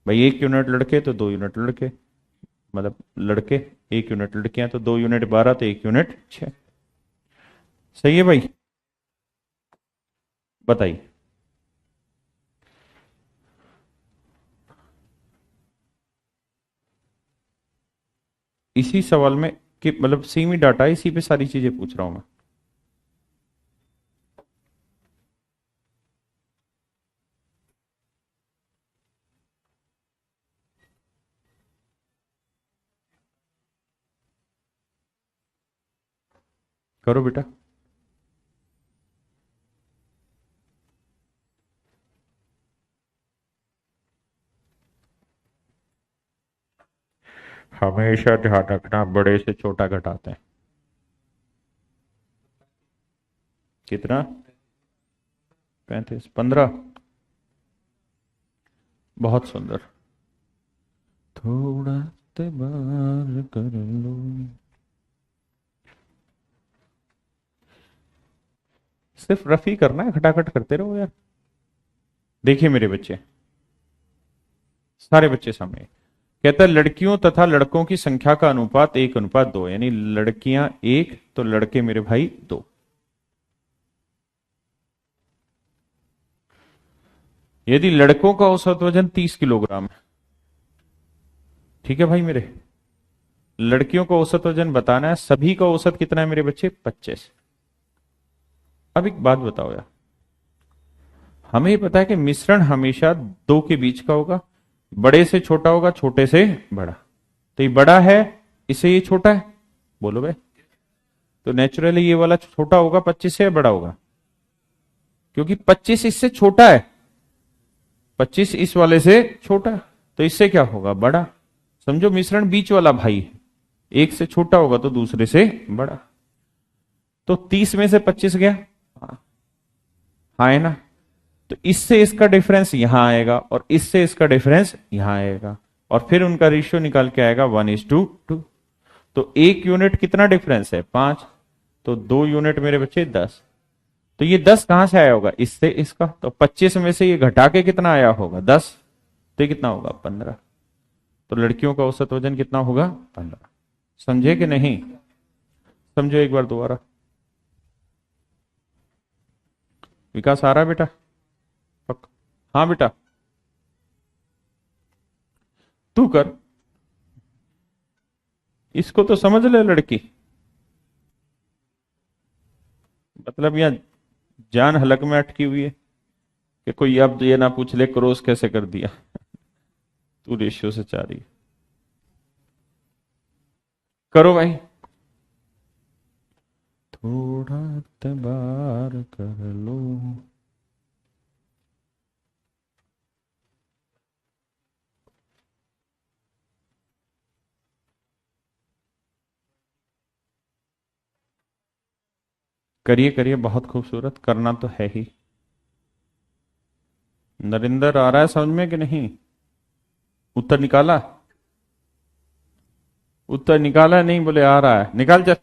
भाई 1 यूनिट लड़के तो 2 यूनिट लड़के, मतलब लड़के 1 यूनिट, लड़कियां तो 2 यूनिट 12 तो 1 यूनिट 6। सही है भाई? बताइए। इसी सवाल में कि मतलब सेम ही डाटा है, इसी पे सारी चीजें पूछ रहा हूं मैं। करो बेटा। हमेशा ध्यान रखना, बड़े से छोटा घटाते हैं। कितना? 35, 15। बहुत सुंदर। थोड़ा तेबार कर लो। सिर्फ रफी करना है, खटाखट करते रहो यार। देखिए मेरे बच्चे, सारे बच्चे सामने। कहता है लड़कियों तथा लड़कों की संख्या का अनुपात 1:2, यानी लड़कियां 1 तो लड़के मेरे भाई 2। यदि लड़कों का औसत वजन 30 किलोग्राम है, ठीक है भाई मेरे, लड़कियों का औसत वजन बताना है, सभी का औसत कितना है मेरे बच्चे? 25। अब एक बात बताओ यार, हमें ये पता है कि मिश्रण हमेशा दो के बीच का होगा, बड़े से छोटा होगा, छोटे से बड़ा। तो ये बड़ा है, इससे ये छोटा है। बोलो भाई। तो नेचुरली ये वाला छोटा होगा 25 से, या बड़ा होगा? क्योंकि 25 इससे छोटा है, 25 इस वाले से छोटा है, तो इससे क्या होगा? बड़ा। समझो मिश्रण बीच वाला भाई है, एक से छोटा होगा तो दूसरे से बड़ा। तो 30 में से 25 गया। हाँ, हाँ है ना? तो इससे इसका डिफरेंस यहां आएगा और इससे इसका डिफरेंस यहां आएगा, और फिर उनका रेशियो निकाल के आएगा 1:2। तो 1 यूनिट कितना डिफरेंस है? 5। तो 2 यूनिट मेरे बच्चे 10। तो ये 10 कहां से आया होगा? इससे इसका। तो 25 में से ये घटा के कितना आया होगा? 10। तो ये कितना होगा? 15। तो लड़कियों का औसत वजन कितना होगा? 15। समझे कि नहीं? समझो एक बार दोबारा। विकास आ रहा है बेटा? पक हाँ बेटा, तू कर। इसको तो समझ ले लड़की, मतलब यहाँ जान हलक में अटकी हुई है कि कोई अब ये ना पूछ ले क्रॉस कैसे कर दिया। तू रेशियो से चाह रही है। करो भाई। थोड़ा तबार कर लो। करिए करिए, बहुत खूबसूरत, करना तो है ही। नरेंद्र आ रहा है समझ में कि नहीं? उत्तर निकाला? उत्तर निकाला नहीं, बोले आ रहा है, निकाल जा।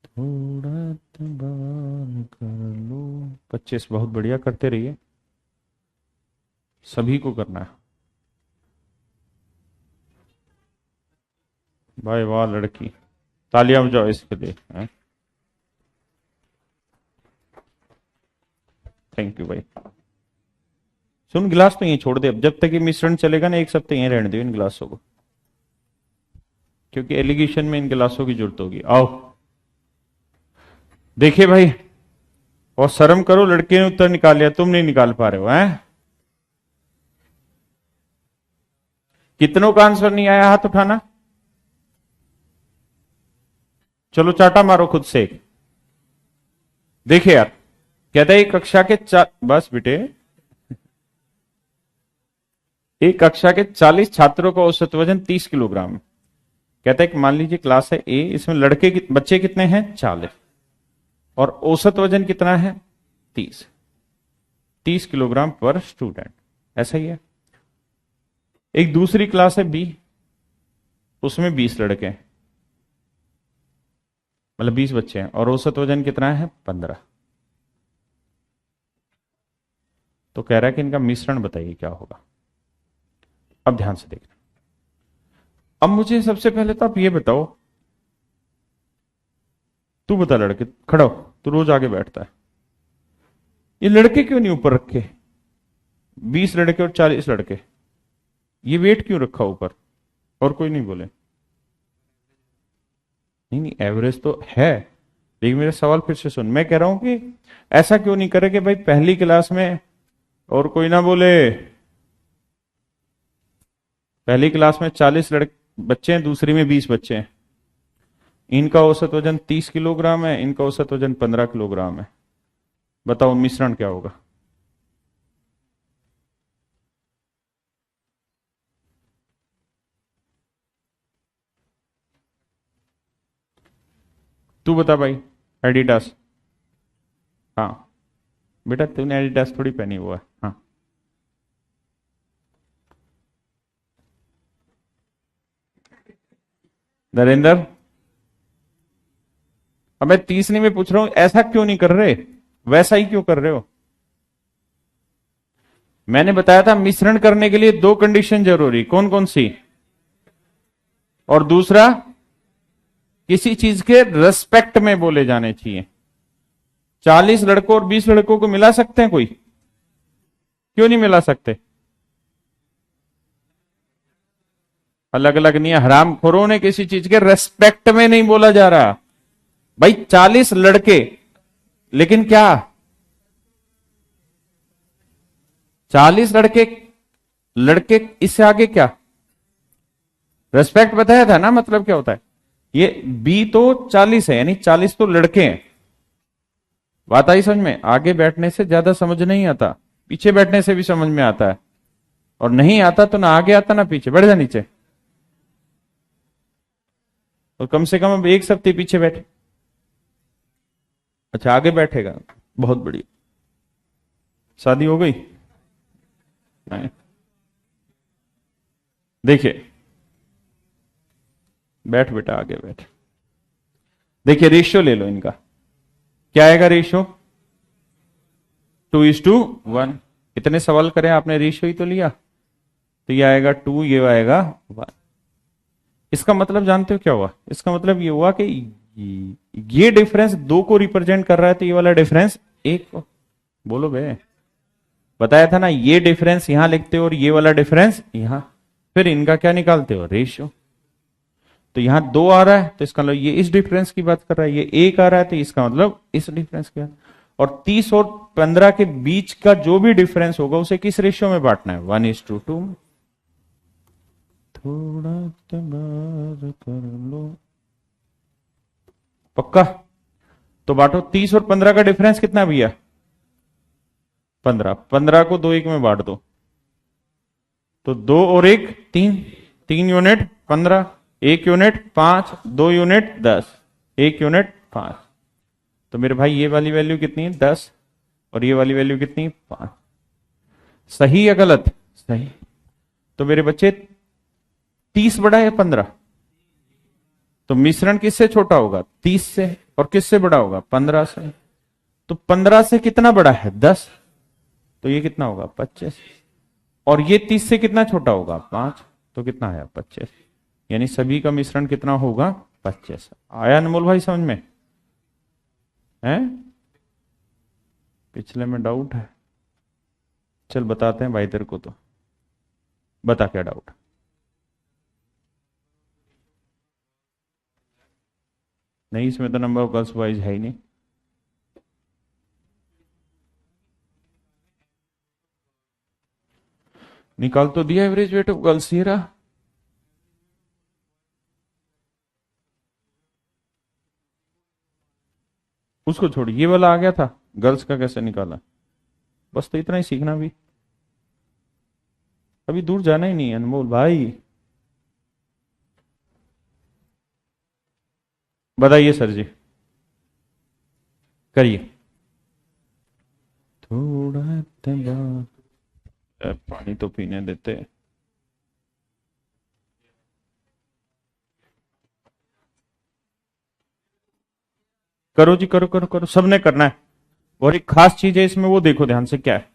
थोड़ा तबार कर लो। 25 बहुत बढ़िया, करते रहिए, सभी को करना है। भाई वाह लड़की, तालियां बजाओ इसके लिए। थैंक यू भाई। सुन, गिलास तो यहीं छोड़ दे अब, जब तक ये मिश्रण चलेगा ना, एक सप्ताह यहीं रहने दो इन गिलासों को, क्योंकि एलिगेशन में इन गिलासों की जरूरत होगी। आओ देखिए भाई, और शर्म करो, लड़के ने उत्तर निकाल लिया, तुम नहीं निकाल पा रहे हो हैं? कितनों का आंसर नहीं आया, हाथ उठाना। चलो चाटा मारो खुद से। देखिए यार, कहता है एक कक्षा के बस बेटे, एक कक्षा के 40 छात्रों का औसत वजन 30 किलोग्राम। कहता है कि मान लीजिए क्लास है ए, इसमें लड़के बच्चे कितने हैं? 40, और औसत वजन कितना है? 30 किलोग्राम पर स्टूडेंट, ऐसा ही है। एक दूसरी क्लास है बी, उसमें 20 लड़के हैं, मतलब 20 बच्चे हैं, और औसत वजन कितना है? 15। तो कह रहा है कि इनका मिश्रण बताइए क्या होगा। अब ध्यान से देखना। अब मुझे सबसे पहले तो आप ये बताओ, तू बता लड़के, खड़ा हो, तू रोज आगे बैठता है, ये लड़के क्यों नहीं ऊपर रखे? 20 लड़के और 40 लड़के, ये वेट क्यों रखा ऊपर? और कोई नहीं बोले? नहीं नहीं, एवरेज तो है, लेकिन मेरा सवाल फिर से सुन। मैं कह रहा हूं कि ऐसा क्यों नहीं करे कि भाई पहली क्लास में, और कोई ना बोले, पहली क्लास में 40 बच्चे हैं, दूसरी में 20 बच्चे हैं, इनका औसत वजन 30 किलोग्राम है, इनका औसत वजन 15 किलोग्राम है। बताओ मिश्रण क्या होगा? तू बता भाई। एडिडास? हाँ बेटा, तूने एडिडास थोड़ी पहनी हुआ है। हाँ, नरेंद्र, अब मैं तीसरी में पूछ रहा हूं, ऐसा क्यों नहीं कर रहे, वैसा ही क्यों कर रहे हो? मैंने बताया था मिश्रण करने के लिए 2 कंडीशन जरूरी, कौन कौन सी? और दूसरा, किसी चीज के रेस्पेक्ट में बोले जाने चाहिए। 40 लड़कों और 20 लड़कों को मिला सकते हैं कोई? क्यों नहीं मिला सकते? अलग अलग नहीं है, हरामखोरों ने किसी चीज के रेस्पेक्ट में नहीं बोला जा रहा भाई। 40 लड़के, लेकिन क्या 40 लड़के, लड़के इससे आगे क्या? रेस्पेक्ट बताया था ना, मतलब क्या होता है? ये बी तो 40 है, यानी 40 तो लड़के हैं। बात आई समझ में? आगे बैठने से ज्यादा समझ नहीं आता, पीछे बैठने से भी समझ में आता है, और नहीं आता तो ना आगे आता ना पीछे। बैठ जा नीचे, और कम से कम अब एक सप्ताह पीछे बैठे। अच्छा आगे बैठेगा, बहुत बढ़िया। शादी हो गई? नहीं। देखिए, बैठ बेटा, आगे बैठ। देखिए रेशियो ले लो इनका, क्या आएगा रेशियो? 2:1। कितने सवाल करें आपने, रेशियो ही तो लिया, तो ये आएगा 2, ये आएगा 1। इसका मतलब जानते हो क्या हुआ? इसका मतलब ये हुआ कि ये डिफरेंस 2 को रिप्रेजेंट कर रहा है, तो ये वाला डिफरेंस 1 को। बोलो बे, बताया था ना, ये डिफरेंस यहां लिखते हो और ये वाला डिफरेंस यहां, फिर इनका क्या निकालते हो? रेशियो। तो यहां 2 आ रहा है, तो इसका मतलब ये इस डिफरेंस की बात कर रहा है, ये 1 आ रहा है, तो इसका मतलब इस डिफरेंस की बात। और 30 और 15 के बीच का जो भी डिफरेंस होगा उसे किस रेशियो में बांटना है? 1:2 में। थोड़ा तबार कर लो, पक्का? तो बांटो, 30 और 15 का डिफरेंस कितना है भैया? 15। 15 को 2 1 में बांट दो, तो 2 और 1 3, 3 यूनिट 15, 1 यूनिट 5, 2 यूनिट 10, 1 यूनिट 5। तो मेरे भाई ये वाली वैल्यू कितनी है 10 और ये वाली वैल्यू कितनी है 5। सही या गलत? सही। तो मेरे बच्चे 30 बड़ा है 15? तो मिश्रण किससे छोटा होगा 30 से, और किससे बड़ा होगा 15 से। तो 15 से कितना बड़ा है 10, तो ये कितना होगा 25। और ये 30 से कितना छोटा होगा 5, तो कितना आया 25। यानी सभी का मिश्रण कितना होगा 25। आया अनमोल भाई समझ में? है? पिछले में डाउट है? चल बताते हैं भाई तेरे को, तो बता क्या डाउट। नहीं, इसमें तो नंबर ऑफ गर्ल्स वाइज है ही नहीं। निकाल तो दिया एवरेज वेट ऑफ गर्ल्स, ये रहा। उसको छोड़, ये वाला आ गया था, गर्ल्स का कैसे निकाला। बस तो इतना ही सीखना भी, अभी दूर जाना ही नहीं है अनमोल भाई। बताइए सर जी, करिए। थोड़ा पानी तो पीने देते। करो जी, करो करो करो, सबने करना है। और एक खास चीज है इसमें, वो देखो ध्यान से क्या है।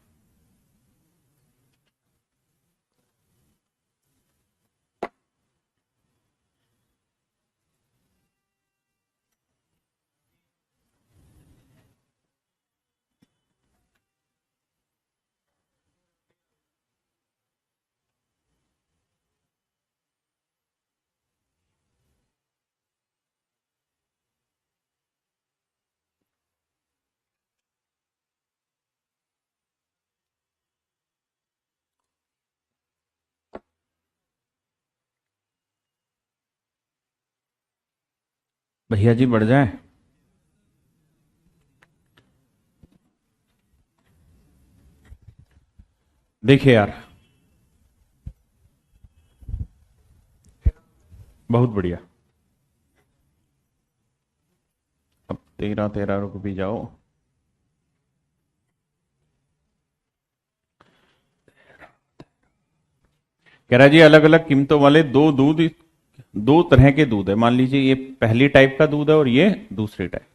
भैया जी बढ़ जाए। देखिए यार, बहुत बढ़िया। अब 13 13 रुक भी जाओ। कह रहा जी अलग अलग कीमतों वाले दो दूध, दो तरह के दूध है। मान लीजिए ये पहली टाइप का दूध है और ये दूसरी टाइप।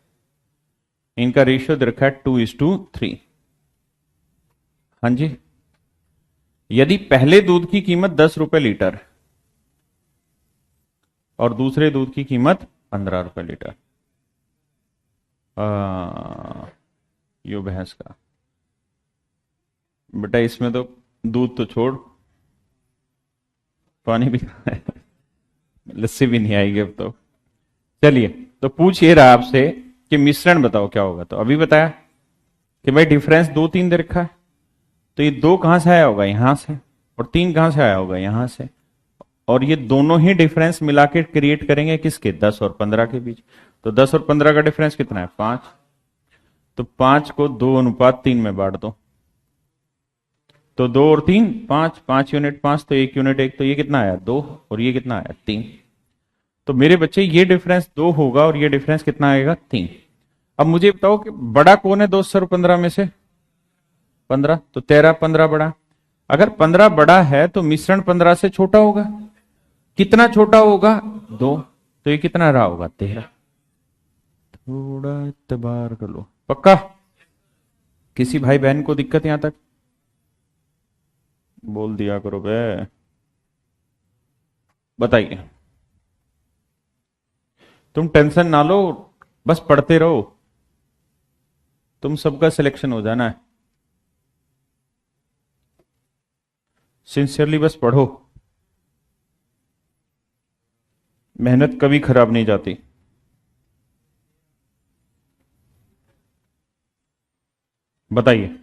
इनका रेशियो दे रखा है 2:3। हाँ जी। यदि पहले दूध की कीमत 10 रुपए लीटर और दूसरे दूध की कीमत 15 रुपए लीटर, यो भैंस का। बेटा इसमें तो दूध तो छोड़, पानी भी लस्सी भी नहीं आएगी अब तो। चलिए, तो पूछ ये रहा आपसे कि मिश्रण बताओ क्या होगा, तो अभी बताया कि भाई डिफरेंस 2 3 दे रखा है। तो ये 2 कहां से आया होगा यहां से, और 3 कहां से आया होगा यहां से। और ये दोनों ही डिफरेंस मिला के क्रिएट करेंगे किसके 10 और 15 के बीच। तो 10 और 15 का डिफरेंस कितना है 5। तो 5 को 2:3 में बांट दो, तो 2 और 3 5, 5 यूनिट 5, तो 1 यूनिट 1, तो ये कितना आया 2, और ये कितना आया 3। तो मेरे बच्चे ये डिफरेंस 2 होगा और ये डिफरेंस कितना आएगा 3। अब मुझे बताओ कि बड़ा कौन है 2 और 15 में से? 15। तो 13 15 बड़ा। अगर 15 बड़ा है तो मिश्रण 15 से छोटा होगा। कितना छोटा होगा 2। तो ये कितना रहा होगा 13। थोड़ा इतबार कर लो, पक्का? किसी भाई बहन को दिक्कत यहां तक? बोल दिया करो बे। बताइए। तुम टेंशन ना लो, बस पढ़ते रहो, तुम सबका सिलेक्शन हो जाना है। सिंसियरली बस पढ़ो, मेहनत कभी खराब नहीं जाती। बताइए।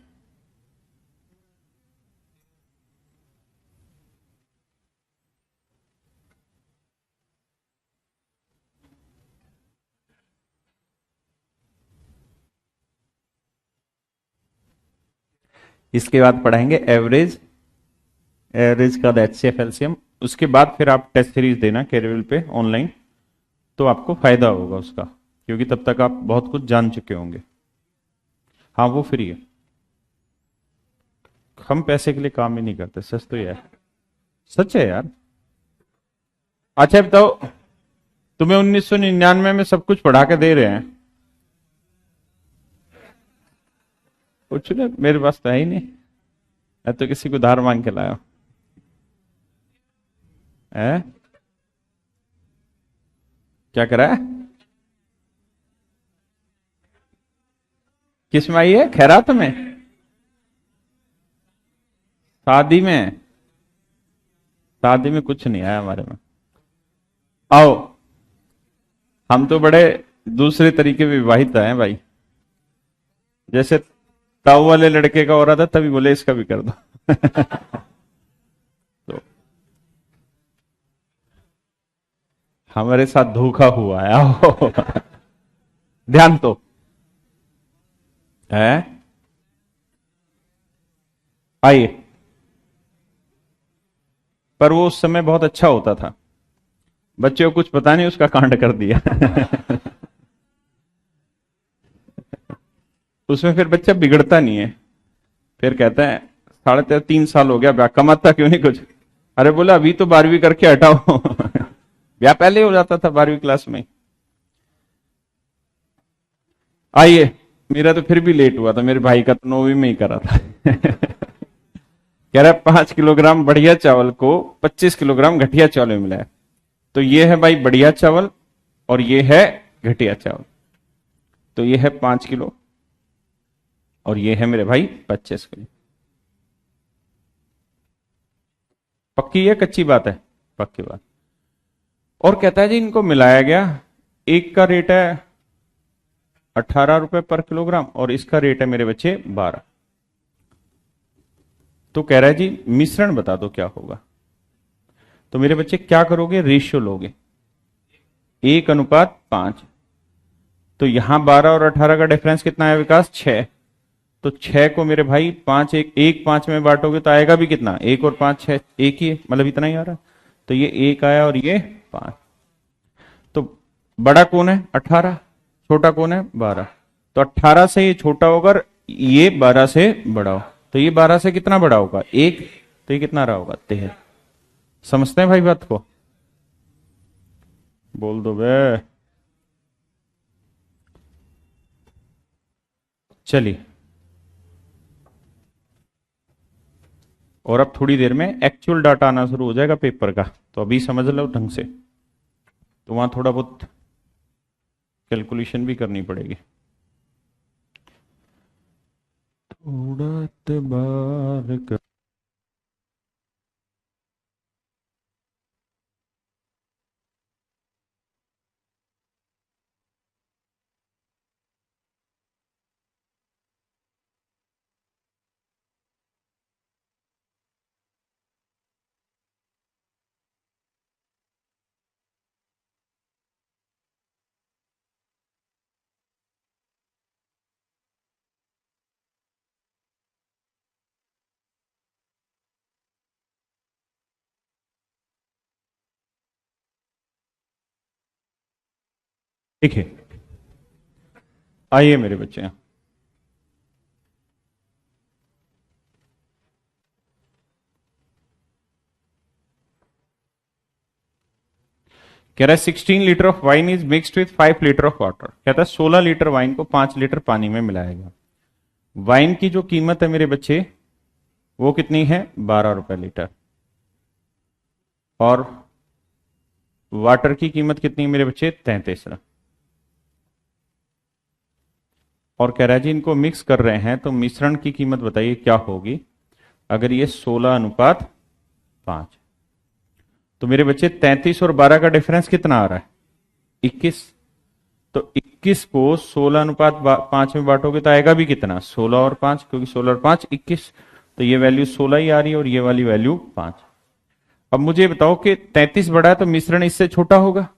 इसके बाद पढ़ाएंगे एवरेज, एवरेज का एचसीएफ एलसीएम। उसके बाद फिर आप टेस्ट सीरीज देना कैरियर पे ऑनलाइन, तो आपको फायदा होगा उसका। क्योंकि तब तक आप बहुत कुछ जान चुके होंगे। हाँ वो फ्री है, हम पैसे के लिए काम ही नहीं करते, सच तो यह है, सच है यार। अच्छा बताओ, तुम्हें 1999 में सब कुछ पढ़ा के दे रहे हैं, कुछ नहीं, मेरे पास तो है ही नहीं, मैं तो किसी को धार मांग के लाया हूं। है? क्या करा है? किस में आई है? खैरात में? शादी में? शादी में कुछ नहीं आया हमारे में। आओ, हम तो बड़े दूसरे तरीके विवाहित हैं भाई। जैसे ताऊ वाले लड़के का हो रहा था, तभी बोले इसका भी कर दो। तो हमारे साथ धोखा हुआ है, आओ। ध्यान तो है। आइए, पर वो उस समय बहुत अच्छा होता था, बच्चे को कुछ पता नहीं, उसका कांड कर दिया। उसमें फिर बच्चा बिगड़ता नहीं है, फिर कहता है 3.5 साल हो गया, ब्याह कमाता क्यों नहीं कुछ? अरे बोला अभी तो 12वीं करके हटाओ। ब्याह पहले ही हो जाता था 12वीं क्लास में। आइए, मेरा तो फिर भी लेट हुआ था, मेरे भाई का तो 9वीं में ही करा था। कह रहा है 5 किलोग्राम बढ़िया चावल को 25 किलोग्राम घटिया चावल में मिलाया। तो ये है भाई बढ़िया चावल और ये है घटिया चावल। तो ये है 5 किलो और ये है मेरे भाई 25 किलो। पक्की है कच्ची बात है? पक्की बात। और कहता है जी इनको मिलाया गया, एक का रेट है 18 रुपए पर किलोग्राम और इसका रेट है मेरे बच्चे 12। तो कह रहा है जी मिश्रण बता दो क्या होगा। तो मेरे बच्चे क्या करोगे? रेशियो लोगे, 1:5। तो यहां 12 और 18 का डिफरेंस कितना है विकास? 6। तो 6 को मेरे भाई 5 एक 5 में बांटोगे तो आएगा भी कितना? 1 और 5 6, एक ही है, मतलब इतना ही आ रहा है। तो ये 1 आया और ये 5। तो बड़ा कौन है? 18। छोटा कौन है? 12। तो 18 से ये छोटा होगा और ये 12 से बड़ा हो। तो ये 12 से कितना बड़ा होगा? 1। तो ये कितना रहा होगा? 13। समझते हैं भाई बात को? बोल दो बे। चलिए, और अब थोड़ी देर में एक्चुअल डाटा आना शुरू हो जाएगा पेपर का, तो अभी समझ लो ढंग से। तो वहां थोड़ा बहुत कैलकुलेशन भी करनी पड़ेगी। थोड़ा एतबार कर। देखिए, आइए मेरे बच्चे, कह रहा है 16 litre of wine is mixed with 5 litre of water. कहता है 16 लीटर वाइन को 5 लीटर पानी में मिलाया गया। वाइन की जो कीमत है मेरे बच्चे वो कितनी है? 12 रुपए लीटर। और वाटर की कीमत कितनी है मेरे बच्चे? 33। और कह रहा है जी इनको मिक्स कर रहे हैं तो मिश्रण की कीमत बताइए क्या होगी अगर ये 16:5। तो मेरे बच्चे 33 और 12 का डिफरेंस कितना आ रहा है? 21। तो 21 को 16:5 में बांटोगे तो आएगा भी कितना? 16 और 5, क्योंकि 16 और 5 21। तो ये वैल्यू 16 ही आ रही है और ये वाली वैल्यू 5। अब मुझे बताओ कि 33 बड़ा है तो मिश्रण इससे छोटा होगा,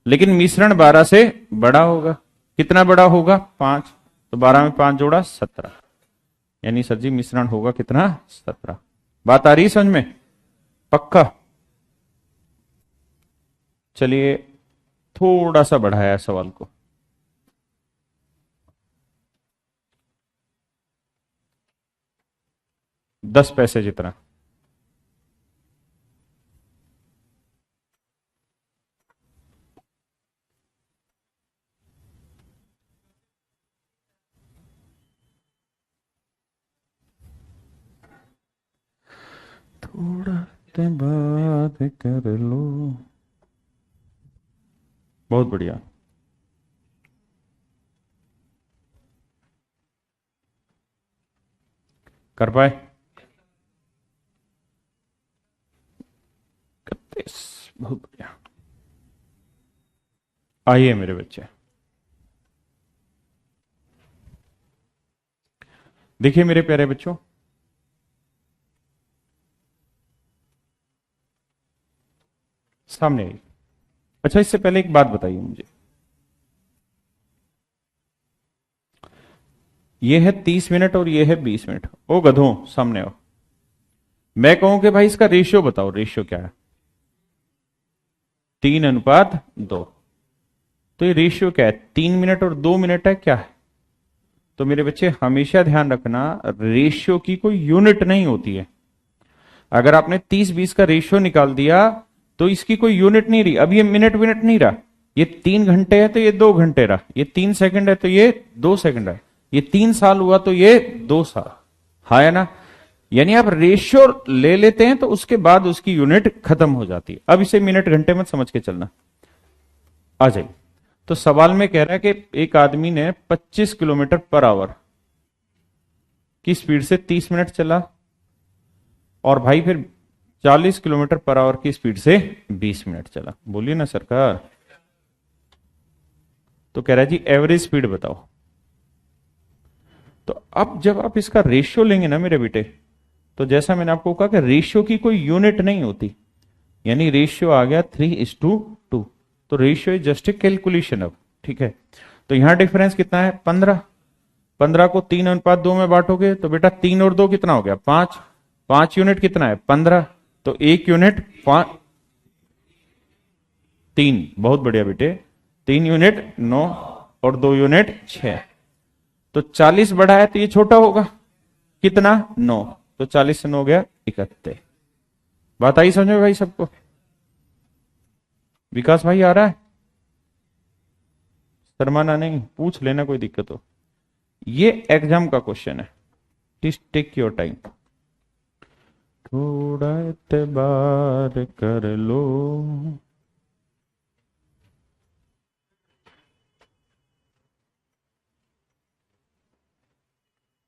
लेकिन मिश्रण 12 से बड़ा होगा। कितना बड़ा होगा? 5। तो 12 में 5 जोड़ा 17। यानी सर जी मिश्रण होगा कितना? 17। बात आ रही है समझ में? पक्का? चलिए थोड़ा सा बढ़ाया सवाल को। 10 पैसे जितना। थोड़ा ते बात कर लो। बहुत बढ़िया। कर पाए? 31। बहुत बढ़िया। आइए मेरे बच्चे, देखिए मेरे प्यारे बच्चों, सामने आइए। अच्छा, इससे पहले एक बात बताइए मुझे, ये है 30 मिनट और ये है 20 मिनट। ओ गधों, सामने आओ। मैं कहूं कि भाई इसका रेशियो बताओ, रेशियो क्या है? 3:2। तो ये रेशियो क्या है? 3 मिनट और 2 मिनट है, क्या है? तो मेरे बच्चे हमेशा ध्यान रखना, रेशियो की कोई यूनिट नहीं होती है। अगर आपने 30-20 का रेशियो निकाल दिया तो इसकी कोई यूनिट नहीं रही। अब ये मिनट विनट नहीं रहा, ये 3 घंटे है तो ये 2 घंटे रहा, ये 3 सेकंड है तो ये 2 सेकंड है, ये 3 साल हुआ तो ये 2 साल। हाँ, है ना? यानी आप रेशियो ले लेते हैं तो उसके बाद उसकी यूनिट खत्म हो जाती है। अब इसे मिनट घंटे मत समझ के चलना। आ जाइए। तो सवाल में कह रहा है कि एक आदमी ने 25 किलोमीटर पर आवर की स्पीड से 30 मिनट चला, और भाई फिर 40 किलोमीटर पर आवर की स्पीड से 20 मिनट चला। बोलिए ना सरकार। तो कह रहा है जी एवरेज स्पीड बताओ। तो अब जब आप इसका रेशियो लेंगे ना मेरे बेटे, तो जैसा मैंने आपको कहा कि रेशियो की कोई यूनिट नहीं होती, यानी रेशियो आ गया 3:2। तो ratio is just a calculation. अब ठीक है, तो यहां डिफरेंस कितना है? 15। 15 को 3:2 में बांटोगे तो बेटा 3 और 2 कितना हो गया? 5। 5 यूनिट कितना है? 15। तो 1 यूनिट 3। बहुत बढ़िया बेटे। 3 यूनिट 9 और 2 यूनिट 6। तो 40 बढ़ा है तो ये छोटा होगा, कितना? 9। तो 40 से 9 हो गया 71। बात आई समझ में भाई सबको? विकास भाई आ रहा है? शर्माना नहीं, पूछ लेना कोई दिक्कत हो। ये एग्जाम का क्वेश्चन है, प्लीज टेक योर टाइम। थोड़ा एतबार कर लो।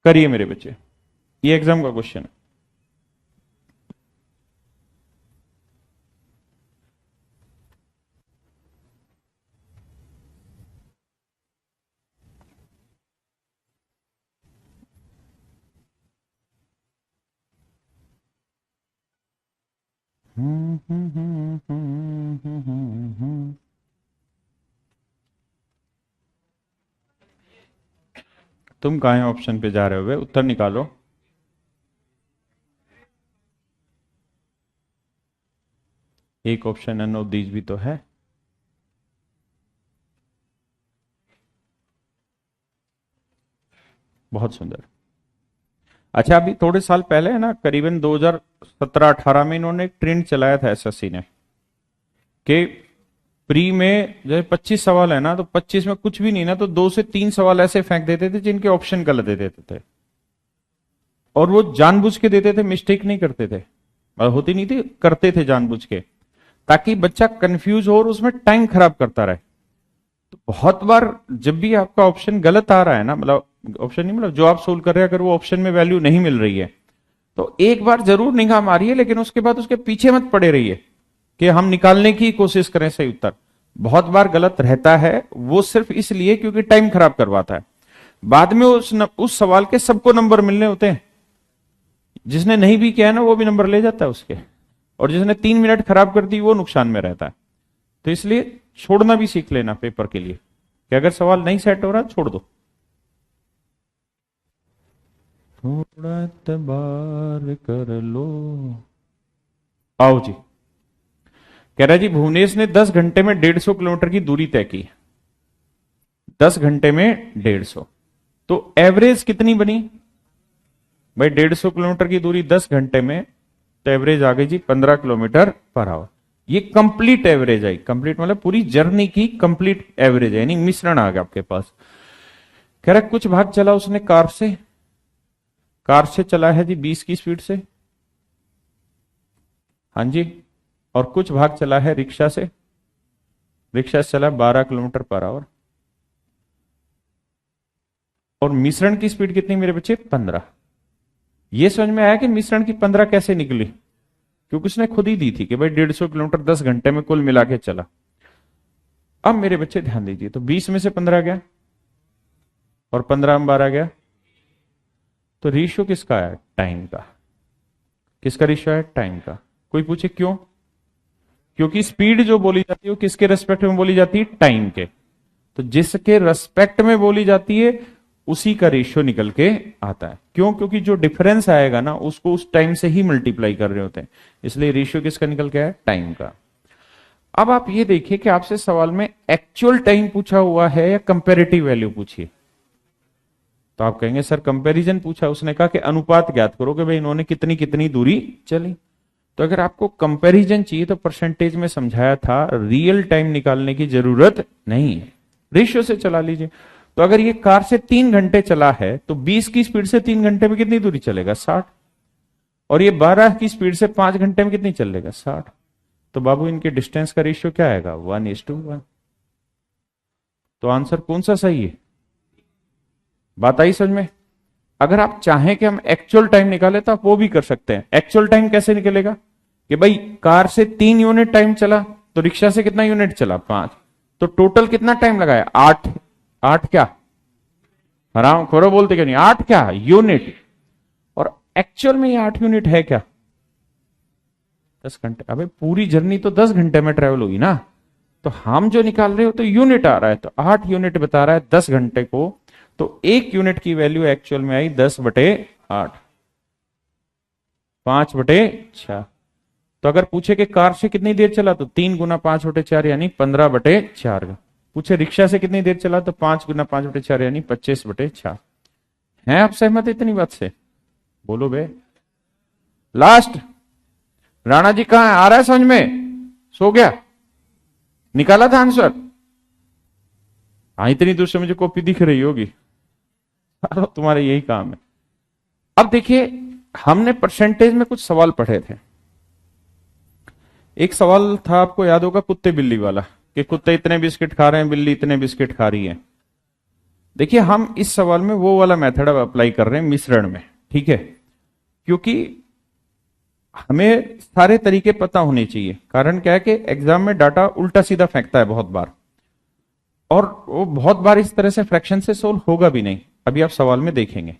करिए मेरे बच्चे, ये एग्जाम का क्वेश्चन है। तुम कहा ऑप्शन पे जा रहे हो? उत्तर निकालो। एक ऑप्शन नन ऑफ दीज भी तो है। बहुत सुंदर। अच्छा, अभी थोड़े साल पहले है ना, करीबन 2017-18 में इन्होंने एक ट्रेंड चलाया था एसएससी ने, कि प्री में जैसे 25 सवाल है ना, तो 25 में कुछ भी नहीं ना तो 2 से 3 सवाल ऐसे फेंक देते थे जिनके ऑप्शन गलत दे देते थे। और वो जानबूझ के देते थे, मिस्टेक नहीं करते थे, होती नहीं थी, करते थे जानबूझ के, ताकि बच्चा कंफ्यूज हो और उसमें टाइम खराब करता रहे। तो बहुत बार जब भी आपका ऑप्शन गलत आ रहा है ना, मतलब ऑप्शन नहीं, मतलब जो आप सोल्व कर रहे हैं, अगर वो ऑप्शन में वैल्यू नहीं मिल रही है तो एक बार जरूर निगाह मारिए, लेकिन उसके बाद उसके पीछे मत पड़े रहिए कि हम निकालने की कोशिश करें सही उत्तर। बहुत बार गलत रहता है, वो सिर्फ इसलिए क्योंकि टाइम खराब करवाता है। बाद में उस सवाल के सबको नंबर मिलने होते हैं। जिसने नहीं भी किया है ना, वो भी नंबर ले जाता है उसके, और जिसने 3 मिनट खराब कर दी वो नुकसान में रहता है। तो इसलिए छोड़ना भी सीख लेना पेपर के लिए, कि अगर सवाल नहीं सेट हो रहा छोड़ दो। थोड़ा एतबार कर लो। आओ जी। कह रहा है जी भुवनेश ने 10 घंटे में 150 किलोमीटर की दूरी तय की। 10 घंटे में 150, तो एवरेज कितनी बनी? भाई 150 किलोमीटर की दूरी 10 घंटे में, तो एवरेज आ गई जी 15 किलोमीटर पर आवर। ये कंप्लीट एवरेज आई, कंप्लीट मतलब पूरी जर्नी की कंप्लीट एवरेज है, यानी मिश्रण आ गया आपके पास। कह रहा कुछ भाग चला उसने कार से चला है जी 20 की स्पीड से, हाँ जी, और कुछ भाग चला है रिक्शा से चला 12 किलोमीटर पर आवर, और मिश्रण की स्पीड कितनी मेरे बच्चे 15। ये समझ में आया कि मिश्रण की 15 कैसे निकली, क्योंकि उसने खुद ही दी थी कि भाई 150 किलोमीटर 10 घंटे में कुल मिला के चला। अब मेरे बच्चे ध्यान दीजिए, तो 20 में से 15 गया और 15 में 12 गया, तो रेशियो किसका है, टाइम का। किसका रेशियो है, टाइम का। कोई पूछे क्यों, क्योंकि स्पीड जो बोली जाती है वो किसके रेस्पेक्ट में बोली जाती है, टाइम के। तो जिसके रेस्पेक्ट में बोली जाती है उसी का रेशियो निकल के आता है। क्यों, क्योंकि जो डिफरेंस आएगा ना उसको उस टाइम से ही मल्टीप्लाई कर रहे होते हैं, इसलिए रेशियो किसका निकल के आया, टाइम का। अब आप ये देखिए कि आपसे सवाल में एक्चुअल टाइम पूछा हुआ है या कंपेरेटिव वैल्यू पूछिए, तो आप कहेंगे सर कंपैरिजन पूछा, उसने कहा कि अनुपात ज्ञात करो कि भाई इन्होंने कितनी कितनी दूरी चली। तो अगर आपको कंपैरिजन चाहिए तो परसेंटेज में समझाया था, रियल टाइम निकालने की जरूरत नहीं है, रेशियो से चला लीजिए। तो अगर ये कार से 3 घंटे चला है तो 20 की स्पीड से 3 घंटे में कितनी दूरी चलेगा, 60। और ये 12 की स्पीड से 5 घंटे में कितनी चलेगा, 60। तो बाबू इनके डिस्टेंस का रेशियो क्या आएगा, 1:1। तो आंसर कौन सा सही है, बात आई समझ में। अगर आप चाहें कि हम एक्चुअल टाइम निकाले तो आप वो भी कर सकते हैं। एक्चुअल टाइम कैसे निकलेगा कि भाई कार से 3 यूनिट टाइम चला, तो रिक्शा से कितना यूनिट चला, 5, तो टोटल कितना टाइम लगाया, 8। 8 क्या हराम खोरो बोलते क्यों नहीं, 8 क्या यूनिट। और एक्चुअल में ये 8 यूनिट है क्या, 10 घंटे। अबे पूरी जर्नी तो 10 घंटे में ट्रेवल हुई ना, तो हम जो निकाल रहे हो तो यूनिट आ रहा है, तो 8 यूनिट बता रहा है 10 घंटे को, तो 1 यूनिट की वैल्यू एक्चुअल में आई 10/8, 5/6। तो अगर पूछे कि कार से कितनी देर चला, तो 3 गुना 5/4 यानी 15/4। पूछे रिक्शा से कितनी देर चला, तो 5 गुना 5/4 यानी 25/6। हैं आप सहमत इतनी बात से, बोलो बे। लास्ट राणा जी कहां है, आ रहा है समझ में, सो गया, निकाला था आंसर। हाँ इतनी दूर से मुझे कॉपी दिख रही होगी, तुम्हारा यही काम है। अब देखिए हमने परसेंटेज में कुछ सवाल पढ़े थे। एक सवाल था आपको याद होगा कुत्ते बिल्ली वाला, कि कुत्ते इतने बिस्किट खा रहे हैं, बिल्ली इतने बिस्किट खा रही है। देखिए हम इस सवाल में वो वाला मेथड अब अप्लाई कर रहे हैं मिश्रण में, ठीक है, क्योंकि हमें सारे तरीके पता होने चाहिए। कारण क्या है कि एग्जाम में डाटा उल्टा सीधा फेंकता है बहुत बार, और वो बहुत बार इस तरह से फ्रैक्शन से सोल्व होगा भी नहीं, अभी आप सवाल में देखेंगे।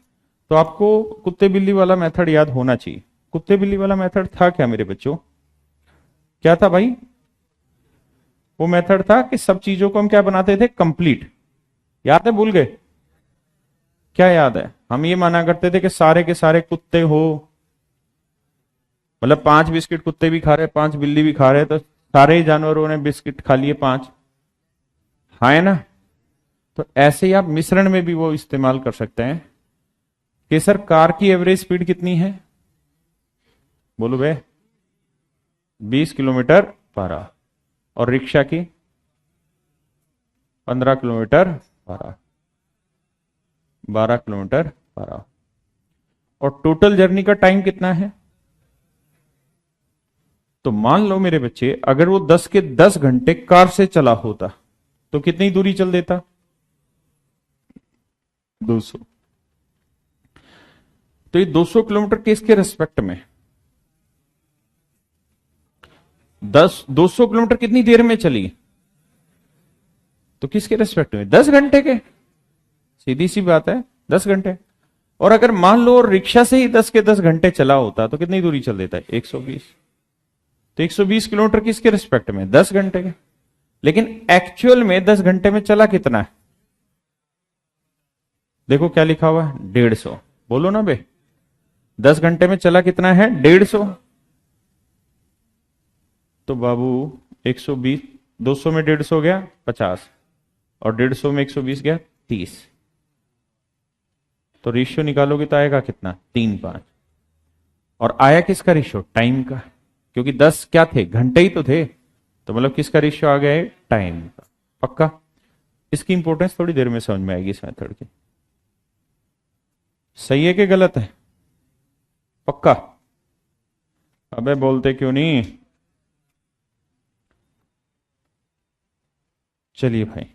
तो आपको कुत्ते बिल्ली वाला मेथड याद होना चाहिए। कुत्ते बिल्ली वाला मेथड था क्या मेरे बच्चों, क्या था भाई, वो मेथड था कि सब चीजों को हम क्या बनाते थे, कंप्लीट। याद है, भूल गए, क्या याद है, हम ये माना करते थे कि सारे के सारे कुत्ते हो, मतलब 5 बिस्किट कुत्ते भी खा रहे, 5 बिल्ली भी खा रहे, तो सारे जानवरों ने बिस्किट खा लिए 5, हाँ है ना। तो ऐसे ही आप मिश्रण में भी वो इस्तेमाल कर सकते हैं कि सर कार की एवरेज स्पीड कितनी है, बोलो बे, 20 किलोमीटर पर आवर, और रिक्शा की 15 kilometre per hour, 12 kilometre per hour, और टोटल जर्नी का टाइम कितना है। तो मान लो मेरे बच्चे अगर वो 10 के 10 घंटे कार से चला होता तो कितनी दूरी चल देता, 200। तो ये 200 किलोमीटर किसके रेस्पेक्ट में, 200 किलोमीटर कितनी देर में चली, तो किसके रेस्पेक्ट में, 10 घंटे के, सीधी सी बात है 10 घंटे। और अगर मान लो रिक्शा से ही 10 के 10 घंटे चला होता तो कितनी दूरी चल देता है, 120। तो 120 किलोमीटर किसके रिस्पेक्ट में, 10 घंटे के। लेकिन एक्चुअल में 10 घंटे में चला कितना है, देखो क्या लिखा हुआ है, 150। बोलो ना बे, 10 घंटे में चला कितना है, 150। तो बाबू 120, 200 में 150 गया 50, और 150 में 120 गया 30। तो रेशियो निकालोगे तो आएगा कितना, 3:5। और आया किसका रेशियो, टाइम का, क्योंकि 10 क्या थे, घंटे ही तो थे, तो मतलब किसका रेशियो आ गया है, टाइम का। पक्का। इसकी इंपॉर्टेंस थोड़ी देर में समझ में आएगी इस मेथड की। सही है कि गलत है? पक्का। अबे बोलते क्यों नहीं? चलिए भाई,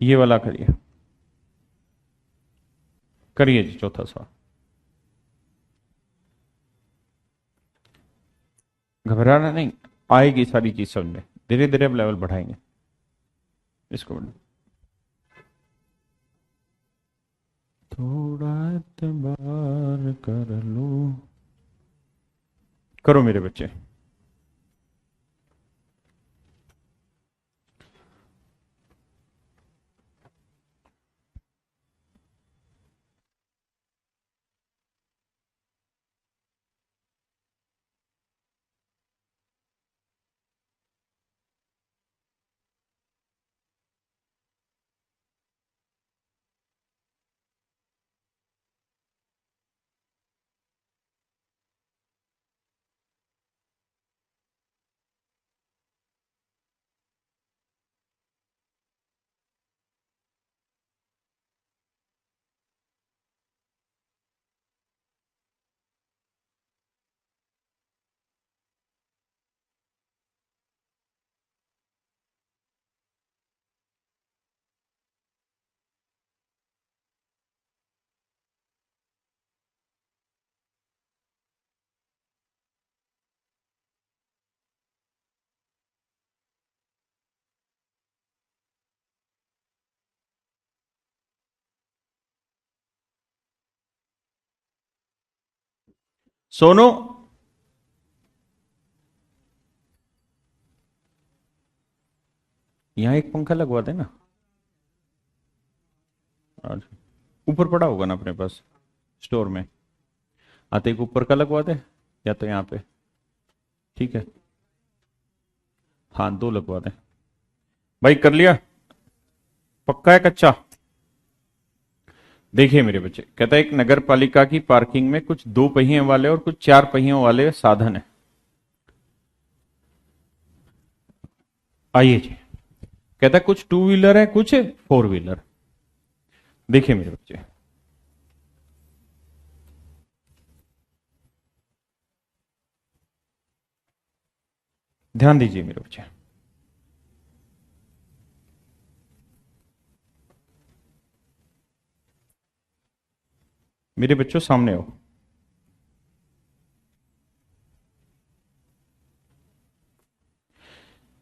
ये वाला करिए, करिए जी चौथा सवाल। घबराना नहीं, आएगी सारी चीज समझ में, धीरे धीरे अब लेवल बढ़ाएंगे इसको। थोड़ा एतबार कर लो, करो मेरे बच्चे। सोनो, यहां एक पंखा लगवा देना, आज ऊपर पड़ा होगा ना अपने पास स्टोर में, आते एक ऊपर का लगवा दे, या तो यहाँ पे, ठीक है। हाँ 2 लगवा दे भाई, कर लिया? पक्का है कच्चा? देखिए मेरे बच्चे, कहता है एक नगर पालिका की पार्किंग में कुछ 2 पहिए वाले और कुछ 4 पहियों वाले साधन है। आइए जी, कहता है कुछ 2 व्हीलर है, कुछ 4 व्हीलर। देखिए मेरे बच्चे, ध्यान दीजिए मेरे बच्चे, मेरे बच्चों सामने हो।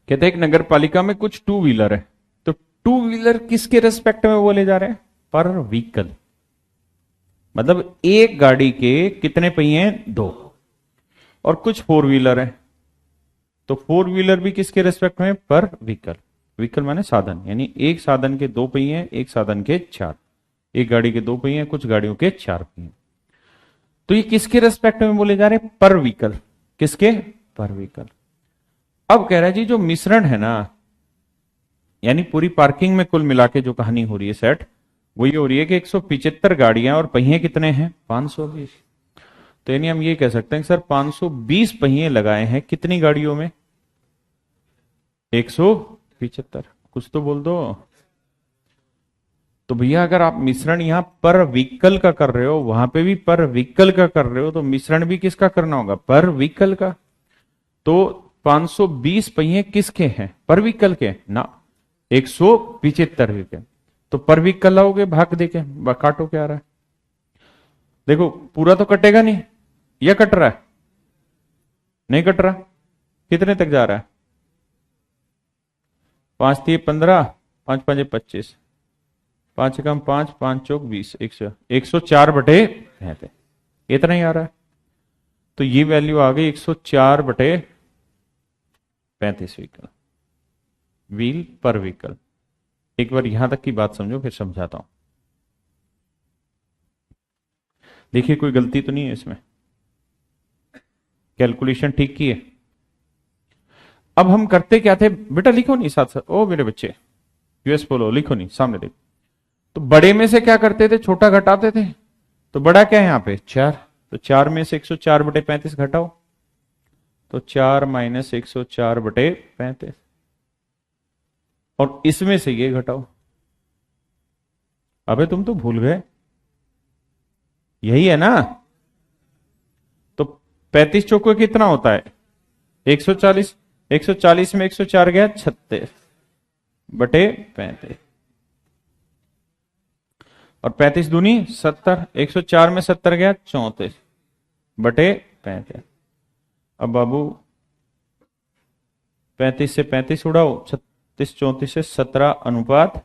कहते हैं एक नगर पालिका में कुछ 2 व्हीलर है, तो 2 व्हीलर किसके रेस्पेक्ट में बोले जा रहे हैं, पर व्हीकल। मतलब एक गाड़ी के कितने पहिए हैं, 2। और कुछ 4 व्हीलर है, तो 4 व्हीलर भी किसके रेस्पेक्ट में, पर व्हीकल। व्हीकल माने साधन, यानी एक साधन के 2 पहिए हैं, एक साधन के 4। एक गाड़ी के 2 पहिए हैं, कुछ गाड़ियों के 4 पहिए। तो ये किसके रेस्पेक्ट में बोले जा रहे हैं, पर व्हीकल। किसके, पर व्हीकल। अब कह रहा है जी जो मिश्रण है ना, यानी पूरी पार्किंग में कुल मिला के जो कहानी हो रही है सेट, वो ये हो रही है कि 175 गाड़ियां और पहिए कितने हैं, 520। तो यानी हम ये कह सकते हैं कि सर 520 पहिए लगाए हैं कितनी गाड़ियों में, 175। कुछ तो बोल दो। तो भैया अगर आप मिश्रण यहां पर व्हीकल का कर रहे हो, वहां पे भी पर व्हीकल का कर रहे हो, तो मिश्रण भी किसका करना होगा, पर व्हीकल का। तो 520 पहिए किसके हैं, पर व्हीकल के ना, 175 के। तो पर व्हीकल लाओगे भाग देके, काटो क्या आ रहा है, देखो पूरा तो कटेगा नहीं, यह कट रहा है, नहीं कट रहा, कितने तक जा रहा है, 5 3 15, 5 5 25, 5 कम 5, 5 चौक 20, 104/35, इतना ही आ रहा है। तो ये वैल्यू आ गई 104/35 व्हीकल। व्हील पर व्हीकल। एक बार यहां तक की बात समझो, फिर समझाता हूं। देखिए कोई गलती तो नहीं है इसमें, कैलकुलेशन ठीक की है। अब हम करते क्या थे बेटा, लिखो नहीं साथ साथ, ओ मेरे बच्चे यूएस बोलो, लिखो नहीं, सामने देखो। तो बड़े में से क्या करते थे, छोटा घटाते थे। तो बड़ा क्या है यहां पे 4, तो 4 में से 104/35 घटाओ, तो 4 - 104/35, और इसमें से ये घटाओ। अबे तुम तो भूल गए, यही है ना। तो 35 चौको कितना होता है 140, 140 में 104 गया 36/35, और 35 दूनी 70, 104 में 70 गया 34/35। अब बाबू 35 से 35 उड़ाओ, 36 34 से 17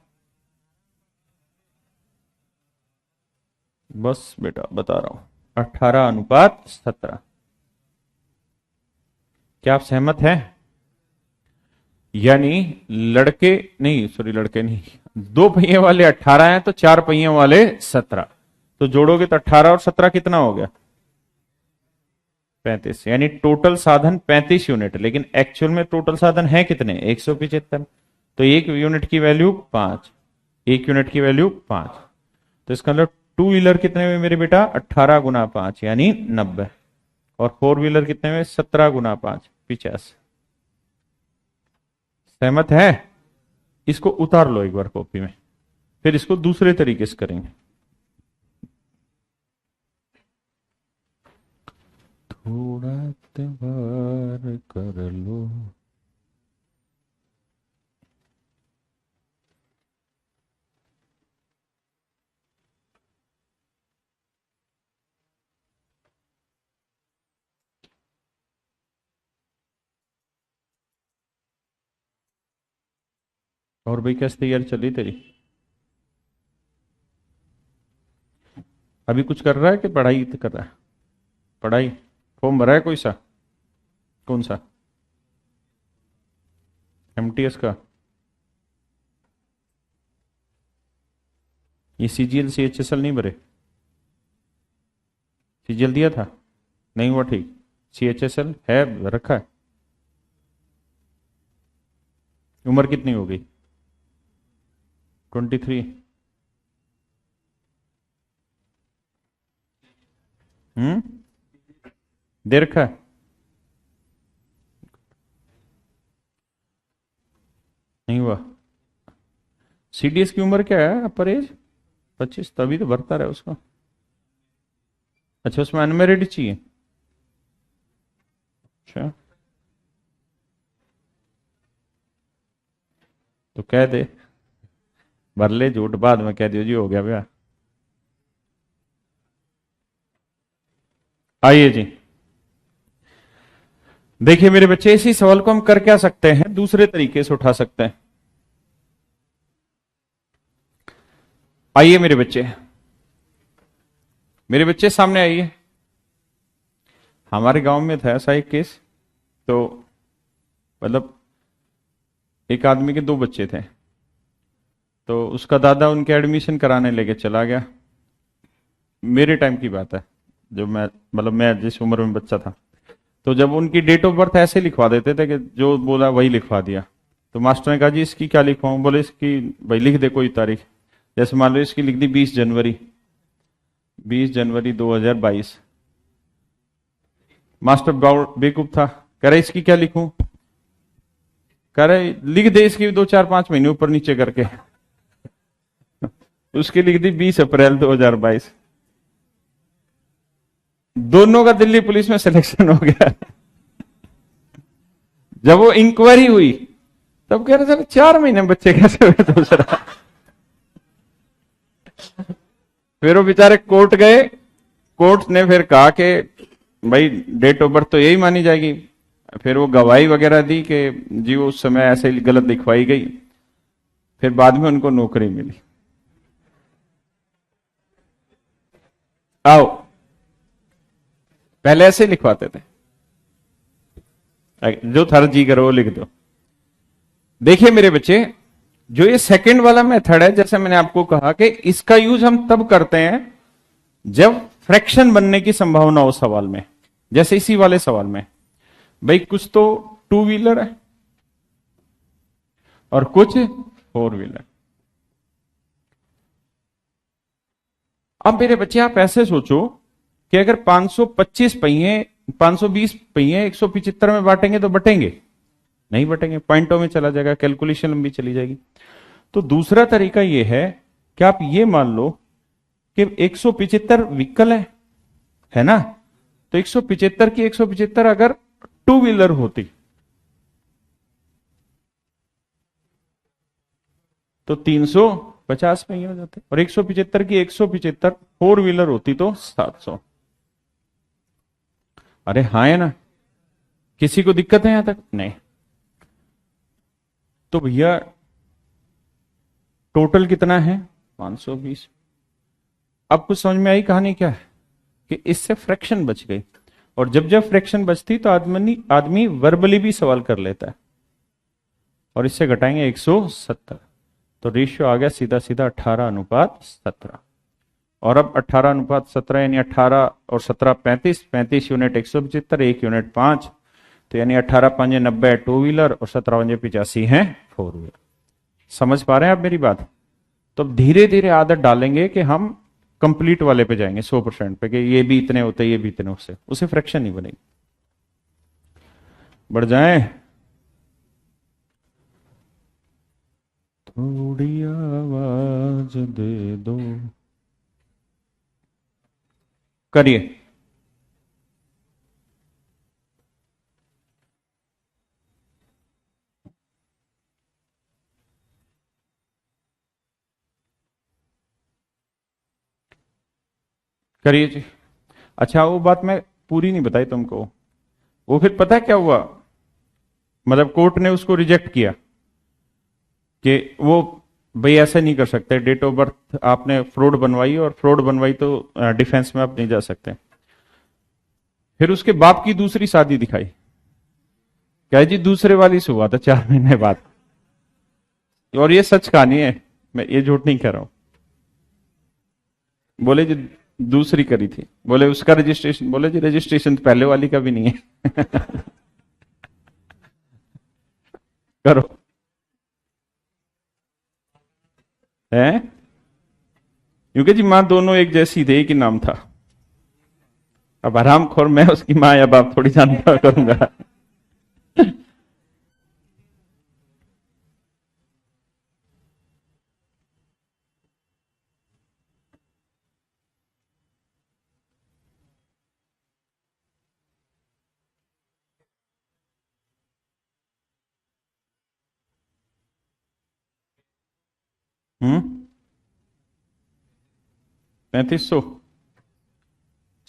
बस बेटा बता रहा हूं 18:17। क्या आप सहमत हैं? यानी लड़के नहीं, सॉरी लड़के नहीं, 2 पहिए वाले 18 हैं तो 4 पहिए वाले 17, तो जोड़ोगे तो 18 और 17 कितना हो गया 35। यानी टोटल साधन 35 यूनिट, लेकिन एक्चुअल में टोटल साधन है कितने 175। तो एक यूनिट की वैल्यू 5, एक यूनिट की वैल्यू 5। तो इसका मतलब 2 व्हीलर कितने में मेरे बेटा 18 × 5 यानी 90, और 4 व्हीलर कितने में 17 × 5 50। सहमत है? इसको उतार लो एक बार कॉपी में, फिर इसको दूसरे तरीके से करेंगे। थोड़ा त्योहार कर लो। और भाई कैसे तैयारी चली तेरी? अभी कुछ कर रहा है कि पढ़ाई कर रहा है? पढ़ाई, फॉर्म भरा है कोई सा? कौन सा? एमटीएस का? ये सीजीएल सीएचएसएल नहीं भरे? सीजीएल दिया था, नहीं हुआ ठीक। सीएचएसएल है रखा है? उम्र कितनी हो गई? 23। दे रखा है? नहीं हुआ। सीडीएस की उम्र क्या है अपर एज? 25, तभी तो भरता रहे उसको। अच्छा उसमें अनमेरिड चाहिए? अच्छा तो कह दे, भर ले झूठ, बाद में कह दियो जी हो गया भैया। आइए जी, देखिए मेरे बच्चे, इसी सवाल को हम कर क्या सकते हैं, दूसरे तरीके से उठा सकते हैं। आइए मेरे बच्चे सामने आइए। हमारे गांव में था ऐसा एक केस, तो मतलब एक आदमी के 2 बच्चे थे, तो उसका दादा उनके एडमिशन कराने लेके चला गया। मेरे टाइम की बात है, जब मैं जिस उम्र में बच्चा था। तो जब उनकी डेट ऑफ बर्थ ऐसे लिखवा देते थे कि जो बोला वही लिखवा दिया। तो मास्टर ने कहा जी इसकी क्या लिखवाऊं? बोले इसकी भाई लिख दे कोई तारीख, जैसे मान लो इसकी लिख दी 20 जनवरी, 20 जनवरी 2022। मास्टर बेवकूफ था, कह रहे इसकी क्या लिखूं? कह रहे लिख दे इसकी 2 4 5 महीने ऊपर नीचे करके। उसकी लिख दी 20 अप्रैल 2022। दोनों का दिल्ली पुलिस में सिलेक्शन हो गया। जब वो इंक्वायरी हुई तब कह रहे थे 4 महीने बच्चे कैसे हुए दूसरा। फिर वो बेचारे कोर्ट गए, कोर्ट ने फिर कहा कि भाई डेट ऑफ बर्थ तो यही मानी जाएगी। फिर वो गवाही वगैरह दी कि जी वो उस समय ऐसे गलत लिखवाई गई। फिर बाद में उनको नौकरी मिली। आओ, पहले ऐसे लिखवाते थे, जो थर जी करो वो लिख दो। देखिए मेरे बच्चे, जो ये सेकंड वाला मेथड है, जैसे मैंने आपको कहा कि इसका यूज हम तब करते हैं जब फ्रैक्शन बनने की संभावना हो सवाल में। जैसे इसी वाले सवाल में भाई कुछ तो टू व्हीलर है और कुछ फोर व्हीलर। अब मेरे बच्चे आप ऐसे सोचो कि अगर 525 पहिए 520 पहिए 175 में बांटेंगे तो बटेंगे नहीं, बटेंगे, पॉइंटों में चला जाएगा, कैलकुलेशन लंबी चली जाएगी। तो दूसरा तरीका यह है कि आप ये मान लो कि 175 व्हीकल है ना, तो 175 की 175 अगर टू व्हीलर होती तो 350 पहिए हो जाते, और 175 की 175 फोर व्हीलर होती तो 700। अरे हाँ है ना, किसी को दिक्कत है यहां तक? नहीं। तो भैया टोटल कितना है? 520। अब कुछ समझ में आई कहानी क्या है कि इससे फ्रैक्शन बच गई, और जब जब फ्रैक्शन बचती तो आदमी वर्बली भी सवाल कर लेता है, और इससे घटाएंगे 170, तो रेशियो आ गया सीधा सीधा 18:17। और अब 18:17 यानी 18 और 17 35, 35 यूनिट 175, 1 यूनिट 5, तो यानी 18 5 90 टू व्हीलर और 17 5 85 है फोर व्हीलर। समझ पा रहे हैं आप मेरी बात? तो अब धीरे धीरे आदत डालेंगे कि हम कंप्लीट वाले पे जाएंगे 100% पे, कि ये भी इतने होते ये भी इतने, उससे फ्रैक्शन नहीं बनेगी। बढ़ जाए, थोड़ी आवाज दे दो, करिए। करिए जी। अच्छा वो बात मैं पूरी नहीं बताई तुमको। वो फिर पता है क्या हुआ, मतलब कोर्ट ने उसको रिजेक्ट किया कि वो भाई ऐसा नहीं कर सकते, डेट ऑफ बर्थ आपने फ्रॉड बनवाई, और फ्रॉड बनवाई तो डिफेंस में आप नहीं जा सकते। फिर उसके बाप की दूसरी शादी दिखाई, क्या जी दूसरे वाली से हुआ था 4 महीने बाद, और ये सच कहानी है, मैं ये झूठ नहीं कह रहा हूं। बोले जी दूसरी करी थी, बोले उसका रजिस्ट्रेशन, बोले जी रजिस्ट्रेशन तो पहले वाली का भी नहीं है। करो है, क्योंकि जी मां दोनों एक जैसी थे, एक ही नाम था। अब हरामखोर मैं उसकी मां या बाप थोड़ी जानता करूंगा। हम्म, 3500।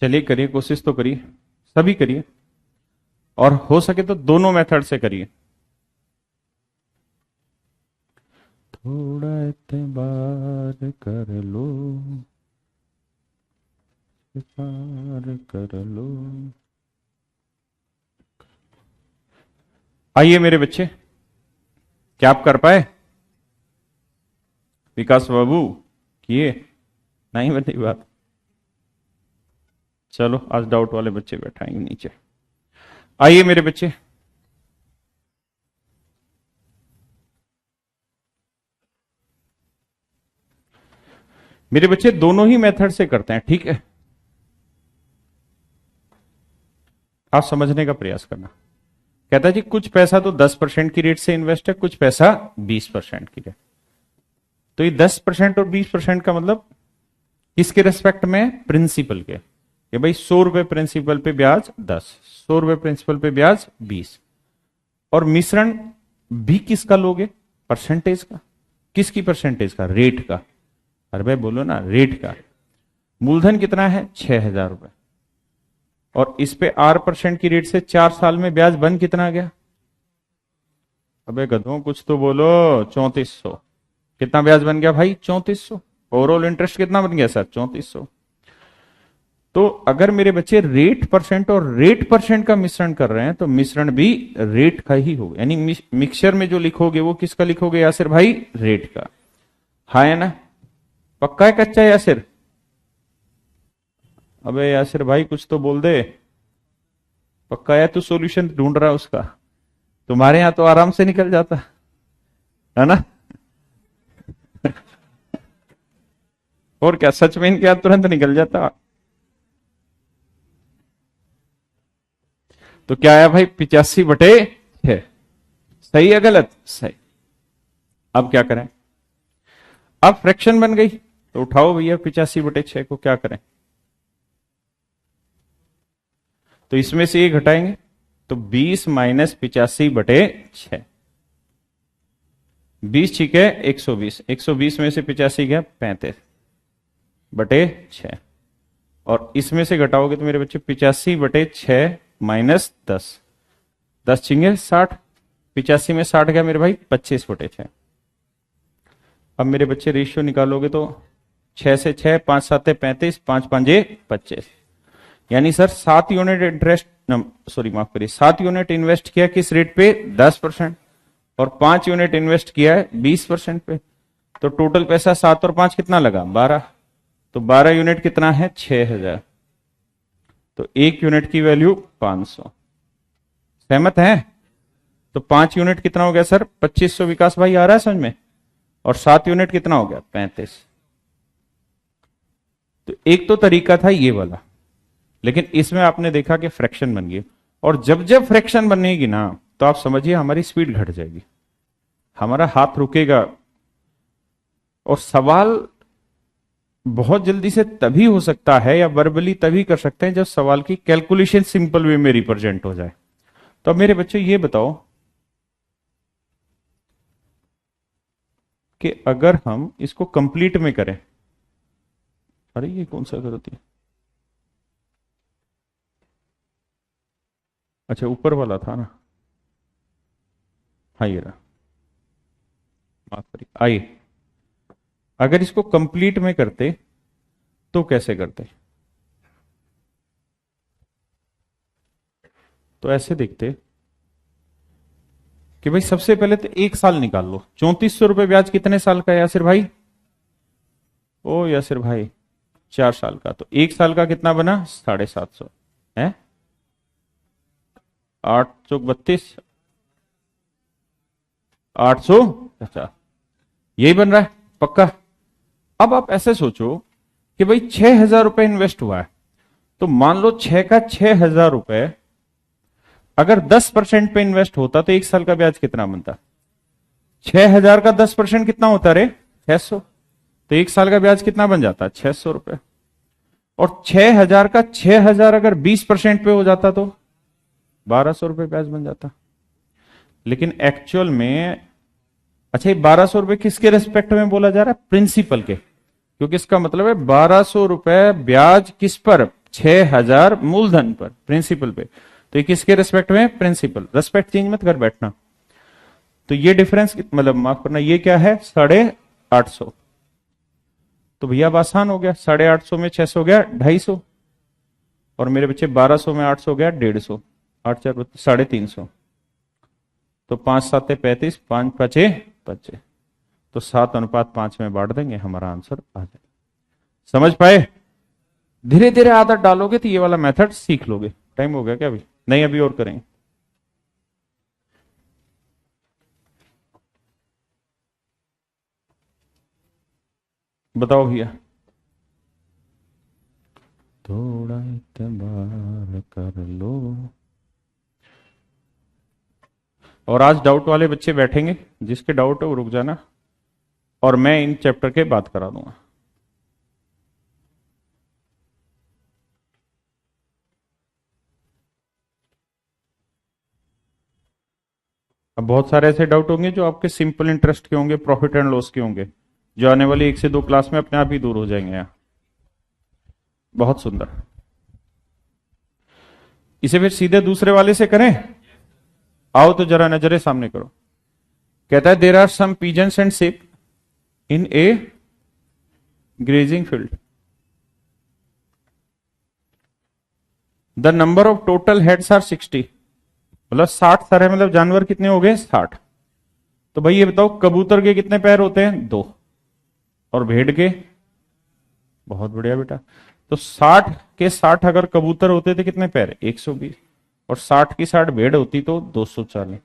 चलिए करिए, कोशिश तो करिए, सभी करिए, और हो सके तो दोनों मेथड से करिए। थोड़ा एतबार कर लो, पार कर लो। आइए मेरे बच्चे, क्या आप कर पाए? विकास बाबू किए? नहीं बनी बात। चलो आज डाउट वाले बच्चे बैठाएंगे नीचे। आइए मेरे बच्चे, मेरे बच्चे दोनों ही मेथड से करते हैं, ठीक है? आप समझने का प्रयास करना। कहता है जी कुछ पैसा तो 10% की रेट से इन्वेस्ट है, कुछ पैसा 20% की रेट। तो ये 10% और 20% का मतलब किसके रेस्पेक्ट में? प्रिंसिपल के। ये भाई 100 रुपए प्रिंसिपल पे ब्याज 10, 100 रुपए प्रिंसिपल पे ब्याज 20। और मिश्रण भी किसका लोगे? परसेंटेज का। किसकी परसेंटेज का? रेट का। अरे भाई बोलो ना, रेट का। मूलधन कितना है? 6,000 रुपए, और इस पे 8% की रेट से 4 साल में ब्याज बन कितना आ गया? अबे गधों कुछ तो बोलो। 3400। कितना ब्याज बन गया भाई? 3400। ओवरऑल इंटरेस्ट कितना बन गया सर? 3400। तो अगर मेरे बच्चे रेट परसेंट और रेट परसेंट का मिश्रण कर रहे हैं तो मिश्रण भी रेट का ही होगा, यानी मिक्सचर में जो लिखोगे वो किसका लिखोगे यासिर भाई? रेट का। हाँ है ना? पक्का है कच्चा यासिर? अबे यासिर भाई कुछ तो बोल दे। पक्का है? तू सॉल्यूशन ढूंढ रहा है उसका? तुम्हारे यहां तो आराम से निकल जाता है ना? और क्या, सच में इनके हाथ तुरंत निकल जाता। तो क्या आया भाई? 85/6। सही है गलत? सही। अब क्या करें? अब फ्रैक्शन बन गई तो उठाओ भैया 85/6 को, क्या करें? तो इसमें से ये घटाएंगे तो 20 माइनस 85/6। 20 ठीक है 120, 120 में से 85 गया 35/6। और इसमें से घटाओगे तो मेरे बच्चे 85/6 माइनस 10, 10 छिंगे 60, 85 में 60 गया मेरे भाई 25/6। अब मेरे बच्चे रेशियो निकालोगे तो 6 से 6, 5 7 35, 5 5 25, यानी सर 7 यूनिट इंटरेस्ट, सॉरी माफ करिए, 7 यूनिट इन्वेस्ट किया किस रेट पे? 10%। और 5 यूनिट इन्वेस्ट किया है 20% पे। तो टोटल पैसा 7 और 5 कितना लगा? 12। तो 12 यूनिट कितना है? 6000। तो 1 यूनिट की वैल्यू 500। सहमत है? तो 5 यूनिट कितना हो गया सर? 2500। विकास भाई आ रहा है समझ में? और 7 यूनिट कितना हो गया? 35। तो एक तो तरीका था ये वाला, लेकिन इसमें आपने देखा कि फ्रैक्शन बन गई। और जब जब फ्रैक्शन बनेगी ना तो आप समझिए हमारी स्पीड घट जाएगी, हमारा हाथ रुकेगा। और सवाल बहुत जल्दी से तभी हो सकता है या वर्बली तभी कर सकते हैं जब सवाल की कैलकुलेशन सिंपल वे में रिप्रेजेंट हो जाए। तो अब मेरे बच्चों ये बताओ कि अगर हम इसको कंप्लीट में करें, अरे ये कौन सा करती है? अच्छा ऊपर वाला था ना, हाँ ये रहा, माफ करिए। आइए अगर इसको कंप्लीट में करते तो कैसे करते? तो ऐसे देखते कि भाई सबसे पहले तो 1 साल निकाल लो। 3400 रुपए ब्याज कितने साल का है यासिर भाई? ओ यासिर भाई 4 साल का। तो 1 साल का कितना बना? 750 है। 8 चौक 32, 800। अच्छा यही बन रहा है पक्का? अब आप ऐसे सोचो कि भाई 6000 रुपए इन्वेस्ट हुआ है, तो मान लो 6 का 6000 रुपए अगर 10% पे इन्वेस्ट होता तो 1 साल का ब्याज कितना बनता? 6000 का 10% कितना होता रे? 600। तो 1 साल का ब्याज कितना बन जाता? 600 रुपए। और 6000 का 6000 अगर 20% पे हो जाता तो 1200 रुपए ब्याज बन जाता। लेकिन एक्चुअल में, अच्छा ये 1200 रुपए किसके रेस्पेक्ट में बोला जा रहा है? प्रिंसिपल के, क्योंकि इसका मतलब है 1200 रुपए ब्याज किस पर? 6000 मूलधन पर, प्रिंसिपल पे। तो ये किसके रेस्पेक्ट में? प्रिंसिपल। रेस्पेक्ट चेंज मत कर बैठना। तो ये डिफरेंस मतलब माफ करना, ये क्या है? 850। तो भैया अब आसान हो गया, 850 में 600 हो गया 250, और मेरे बच्चे 1200 में 800 हो गया 150, 8 4 350। तो 5 7 35, 5 5 25। तो 7:5 में बांट देंगे, हमारा आंसर आ जाए। समझ पाए? धीरे धीरे आदत डालोगे तो ये वाला मेथड सीख लोगे। टाइम हो गया क्या अभी? नहीं अभी और करेंगे। बताओ भैया। थोड़ा इतबार कर लो। और आज डाउट वाले बच्चे बैठेंगे, जिसके डाउट है वो रुक जाना, और मैं इन चैप्टर के बात करा दूंगा। अब बहुत सारे ऐसे डाउट होंगे जो आपके सिंपल इंटरेस्ट के होंगे, प्रॉफिट एंड लॉस के होंगे, जो आने वाली 1 से 2 क्लास में अपने आप ही दूर हो जाएंगे। यहाँ बहुत सुंदर। इसे फिर सीधे दूसरे वाले से करें? आओ तो जरा नजरें सामने करो। कहता है there are some pigeons and sheep in a grazing field. The number of total heads are 60, मतलब 60 सर है, मतलब जानवर कितने हो गए 60। तो भाई ये बताओ कबूतर के कितने पैर होते हैं 2, और भेड़ के, बहुत बढ़िया बेटा। तो 60 के 60 अगर कबूतर होते थे कितने पैर 120, और 60 की 60 भेड़ होती तो 240,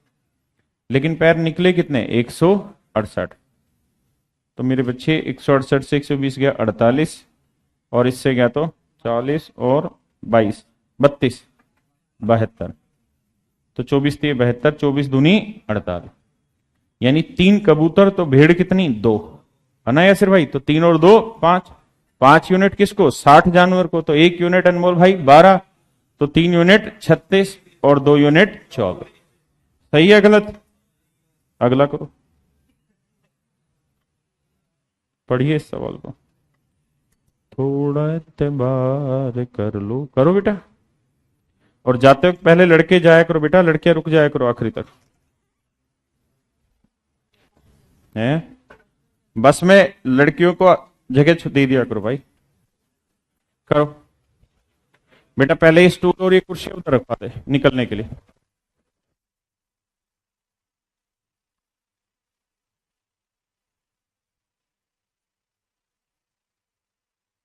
लेकिन पैर निकले कितने 168। तो मेरे बच्चे 168 से 120 गया 48, और इससे गया तो 40 और 22 32 72, तो 24 थी 72, 24 दूनी 48, यानी 3 कबूतर तो भेड़ कितनी 2 है ना यासिर भाई। तो 3 और 2 5, 5 यूनिट किसको 60 जानवर को, तो 1 यूनिट अनमोल भाई 12, तो 3 यूनिट 36 और 2 यूनिट 24। सही है गलत? अगला करो, पढ़िए इस सवाल को, थोड़ा एतबार कर लो, करो बेटा। और जाते वक्त पहले लड़के जाया करो बेटा, लड़कियां रुक जाया करो आखिरी तक हैं। बस में लड़कियों को जगह दे दिया करो भाई। करो बेटा, पहले ये स्टूल और ये कुर्सी उधर रखवा दे निकलने के लिए।